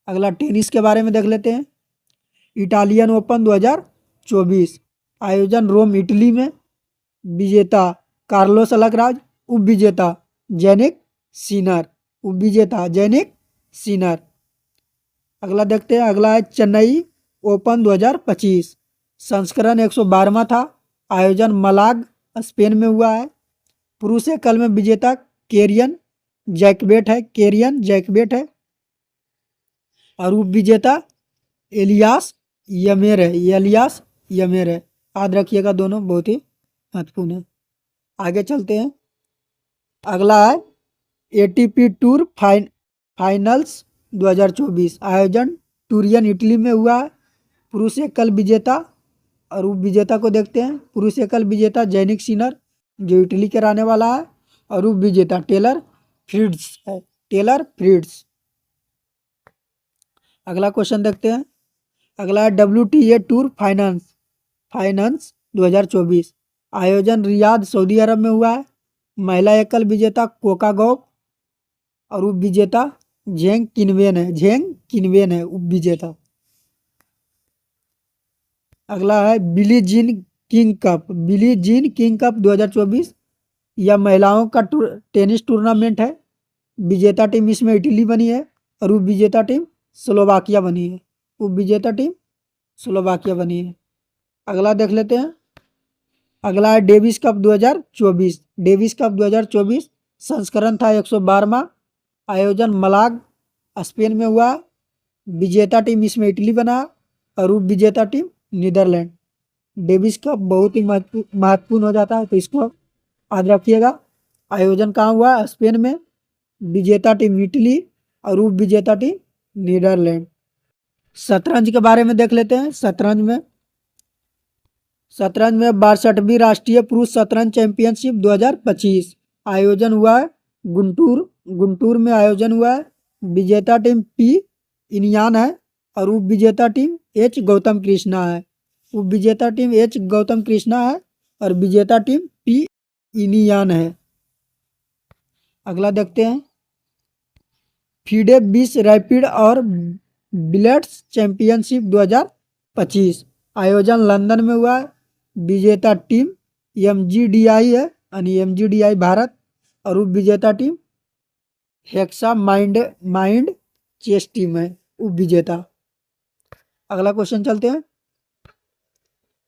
अगला टेनिस के बारे में देख लेते हैं। इटालियन ओपन 2024, आयोजन रोम इटली में। विजेता कार्लोस अलकराज, उप विजेता जैनिक सिनर, उप विजेता जैनिक सिनर। अगला देखते हैं। अगला है चेन्नई ओपन 2025, संस्करण 112वां था। आयोजन मलाग स्पेन में हुआ है। पुरुष एकल में विजेता केरियन जैकबेट है और उप विजेता एलियास यमेर है। याद रखिएगा, दोनों बहुत ही महत्वपूर्ण है। आगे चलते हैं। अगला है एटीपी टूर फाइनल्स 2024, आयोजन टूरियन इटली में हुआ है। पुरुष एकल विजेता और उप विजेता को देखते हैं। पुरुष एकल विजेता जैनिक सिनर जो इटली के रहने वाला है और उप विजेता टेलर फ्रिट्ज। अगला क्वेश्चन देखते हैं। अगला WTA टूर फाइनेंस 2024, आयोजन रियाद सऊदी अरब में हुआ है। महिला एकल विजेता कोका गॉफ और उप विजेता झेंग किनवेन है उप विजेता। अगला है बिली जीन किंग कप 2024, यह महिलाओं का टेनिस टूर्नामेंट है। विजेता टीम इसमें इटली बनी है और उप विजेता टीम स्लोवाकिया बनी है। अगला देख लेते हैं। अगला है डेविस कप 2024, संस्करण था 112वां। आयोजन मलाग स्पेन में हुआ। विजेता टीम इसमें इटली बना और उप विजेता टीम नीदरलैंड। डेविस कप बहुत ही महत्वपूर्ण हो जाता है, तो इसको याद रखिएगा। आयोजन कहाँ हुआ? स्पेन में। विजेता टीम इटली और उप विजेता टीम नीदरलैंड। शतरंज के बारे में देख लेते हैं। शतरंज में 62वीं राष्ट्रीय पुरुष शतरंज चैंपियनशिप 2025 आयोजन हुआ है गुंटूर में आयोजन हुआ है। विजेता टीम पी इनियान है और उप विजेता टीम एच गौतम कृष्णा है। उप विजेता टीम एच गौतम कृष्णा है और विजेता टीम पी इनियान है। अगला देखते हैं। फीडे 20 रैपिड और बिलेट्स चैंपियनशिप 2025 आयोजन लंदन में हुआ है। विजेता टीम MGDI है यानी MGDI भारत और उप विजेता team hexa mind chess team है उप विजेता। अगला क्वेश्चन चलते हैं।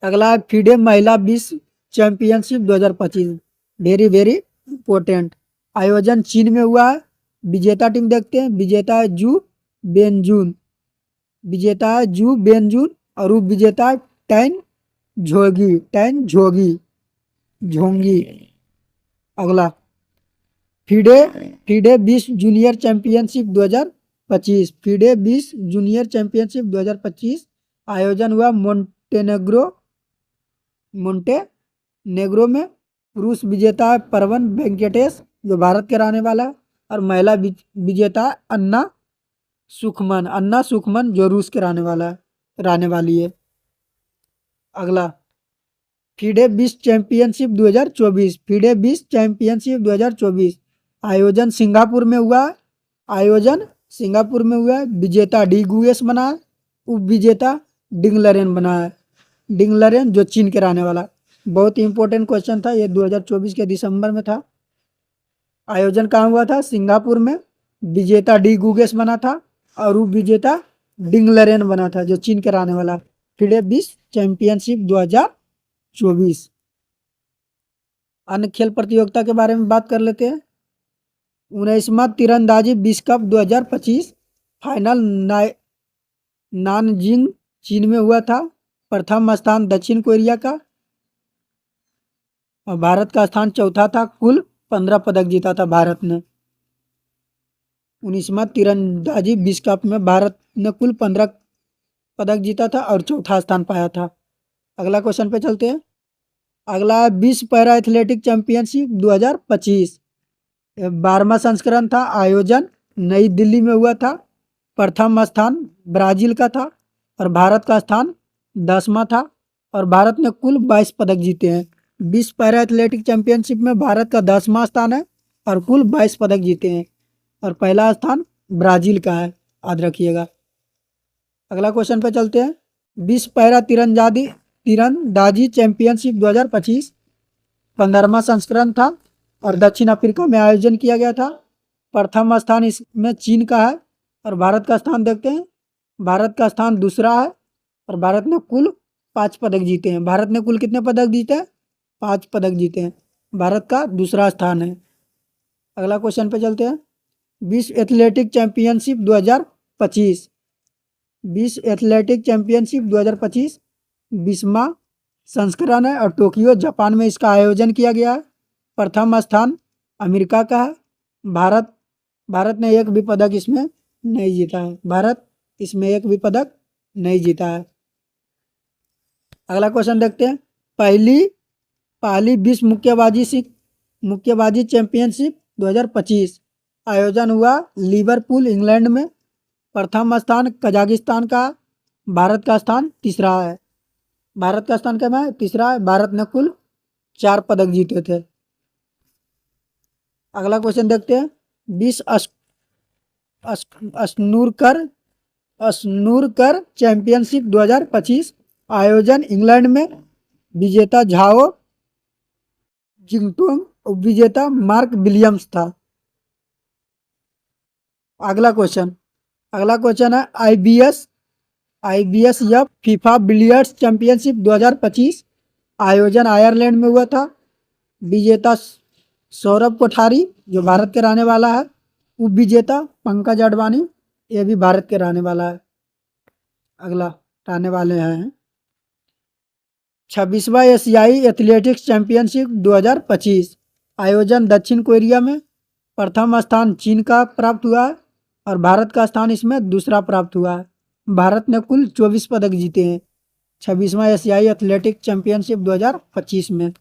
अगला है फीडे महिला 20 चैंपियनशिप 2025 वेरी वेरी इंपॉर्टेंट। आयोजन चीन में हुआ है। विजेता टीम देखते हैं। विजेता है जू बेनजून, विजेता है जू बेनजून और उप विजेता है टैन झोगी झोंगी। अगला FIDE FIDE 20 junior championship 2025, FIDE 20 junior championship 2025 आयोजन हुआ मोंटेनेग्रो में। पुरुष विजेता है परवन वेंकटेश जो भारत के रहने वाला है, और महिला विजेता है अन्ना सुखमन जो रूस के रहने वाली है। अगला फीडे 20 चैंपियनशिप 2024, फीडे 20 चैंपियनशिप 2024 आयोजन सिंगापुर में हुआ है। विजेता डी गुएस बना है, उप विजेता डिंगलरेन बना है। डिंगलरेन जो चीन के रहने वाला। बहुत ही इंपॉर्टेंट क्वेश्चन था ये, 2024 के दिसंबर में था। आयोजन कहाँ हुआ था? सिंगापुर में। विजेता डी गुगेस बना था और उप विजेता डिंगलरेन बना था जो चीन के रहने वाला। FIDE 20 championship 2024। अन्य खेल प्रतियोगिता के बारे में बात कर लेते हैं। 19वां तीरंदाजी विश्व कप 2025 फाइनल नानजिंग चीन में हुआ था। प्रथम स्थान दक्षिण कोरिया का और भारत का स्थान चौथा था। कुल 15 पदक जीता था भारत ने। 19वां तीरंदाजी विश्व कप में भारत ने कुल 15 पदक जीता था और चौथा स्थान पाया था। अगला क्वेश्चन पे चलते हैं। अगला विश्व पैरा एथलेटिक चैंपियनशिप 2025 12वां संस्करण था। आयोजन नई दिल्ली में हुआ था। प्रथम स्थान ब्राजील का था और भारत का स्थान 10वां था और भारत ने कुल 22 पदक जीते हैं। विश्व पैरा एथलेटिक चैंपियनशिप में भारत का 10वां स्थान है और कुल 22 पदक जीते हैं और पहला स्थान ब्राजील का है, याद रखिएगा। अगला क्वेश्चन पे चलते हैं। विश्व पैरा तीरंदाजी चैंपियनशिप 2025 15वां संस्करण था और दक्षिण अफ्रीका में आयोजन किया गया था। प्रथम स्थान इसमें चीन का है और भारत का स्थान देखते हैं। भारत का स्थान दूसरा है और भारत ने कुल 5 पदक जीते हैं। भारत ने कुल कितने पदक जीते हैं? 5 पदक जीते हैं। भारत का दूसरा स्थान है। अगला क्वेश्चन पे चलते हैं। विश्व एथलेटिक चैंपियनशिप 2025 विश्व एथलेटिक चैंपियनशिप 2025 20वां संस्करण है और टोक्यो जापान में इसका आयोजन किया गया है। प्रथम स्थान अमेरिका का है। भारत ने एक भी पदक इसमें नहीं जीता है। भारत इसमें एक भी पदक नहीं जीता है। अगला क्वेश्चन देखते हैं। पहली विश्व मुक्केबाजी चैंपियनशिप 2025 आयोजन हुआ लिवरपूल इंग्लैंड में। प्रथम स्थान कजाकिस्तान का। भारत का स्थान तीसरा है। भारत का स्थान क्या है? तीसरा है। भारत ने कुल 4 पदक जीते थे। अगला क्वेश्चन देखते हैं। विश्व स्नूकर चैंपियनशिप 2025 आयोजन इंग्लैंड में। विजेता झाओ जिंगटोंग, उपविजेता मार्क विलियम्स था। अगला क्वेश्चन है आईबीएस या फीफा बिलियर्ड्स चैंपियनशिप 2025 आयोजन आयरलैंड में हुआ था। विजेता सौरभ कोठारी जो भारत के रहने वाला है। उप विजेता पंकज अडवाणी, ये भी भारत के रहने वाला है। अगला रहने वाले हैं 26वां एशियाई एथलेटिक्स चैंपियनशिप 2025 आयोजन दक्षिण कोरिया में। प्रथम स्थान चीन का प्राप्त हुआ है और भारत का स्थान इसमें दूसरा प्राप्त हुआ है। भारत ने कुल 24 पदक जीते हैं 26वां एशियाई एथलेटिक चैंपियनशिप 2025 में।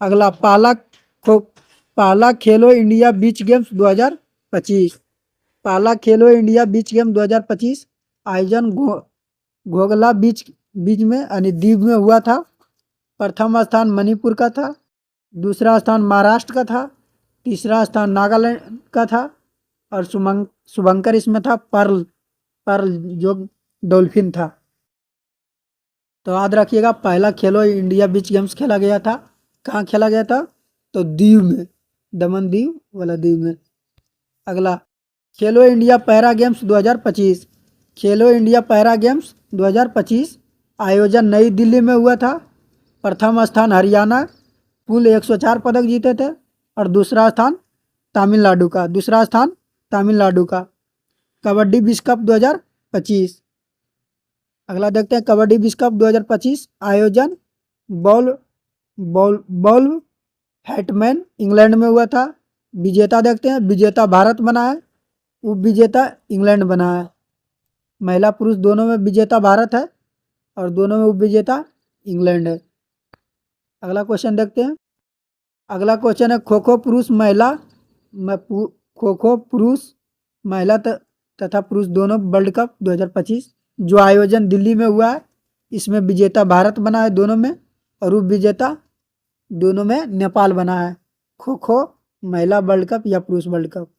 अगला पहला खेलो इंडिया बीच गेम्स 2025 पहला खेलो इंडिया बीच गेम 2025 आयोजन घोगला बीच में यानी द्वीप में हुआ था। प्रथम स्थान मणिपुर का था, दूसरा स्थान महाराष्ट्र का था, तीसरा स्थान नागालैंड का था और शुभंकर इसमें था पर्ल जो डॉल्फिन था। तो याद रखिएगा पहला खेलो इंडिया बीच गेम्स खेला गया था। कहाँ खेला गया था? तो दीव में, दमन दीव वाला दीव में। अगला खेलो इंडिया पैरा गेम्स 2025 खेलो इंडिया पैरा गेम्स 2025 आयोजन नई दिल्ली में हुआ था। प्रथम स्थान हरियाणा, कुल 104 पदक जीते थे और दूसरा स्थान तमिलनाडु का। कबड्डी विश्व कप 2025। अगला देखते हैं कबड्डी विश्व कप 2025 आयोजन बॉल हैटमैन इंग्लैंड में हुआ था। विजेता देखते हैं, विजेता भारत बना है, उप विजेता इंग्लैंड बना है। महिला पुरुष दोनों में विजेता भारत है और दोनों में उप विजेता इंग्लैंड है। अगला क्वेश्चन देखते हैं। अगला क्वेश्चन है खो खो पुरुष महिला तथा पुरुष दोनों वर्ल्ड कप 2025 जो आयोजन दिल्ली में हुआ है, इसमें विजेता भारत बना है दोनों में और उप विजेता दोनों में नेपाल बना है। खो खो महिला वर्ल्ड कप या पुरुष वर्ल्ड कप।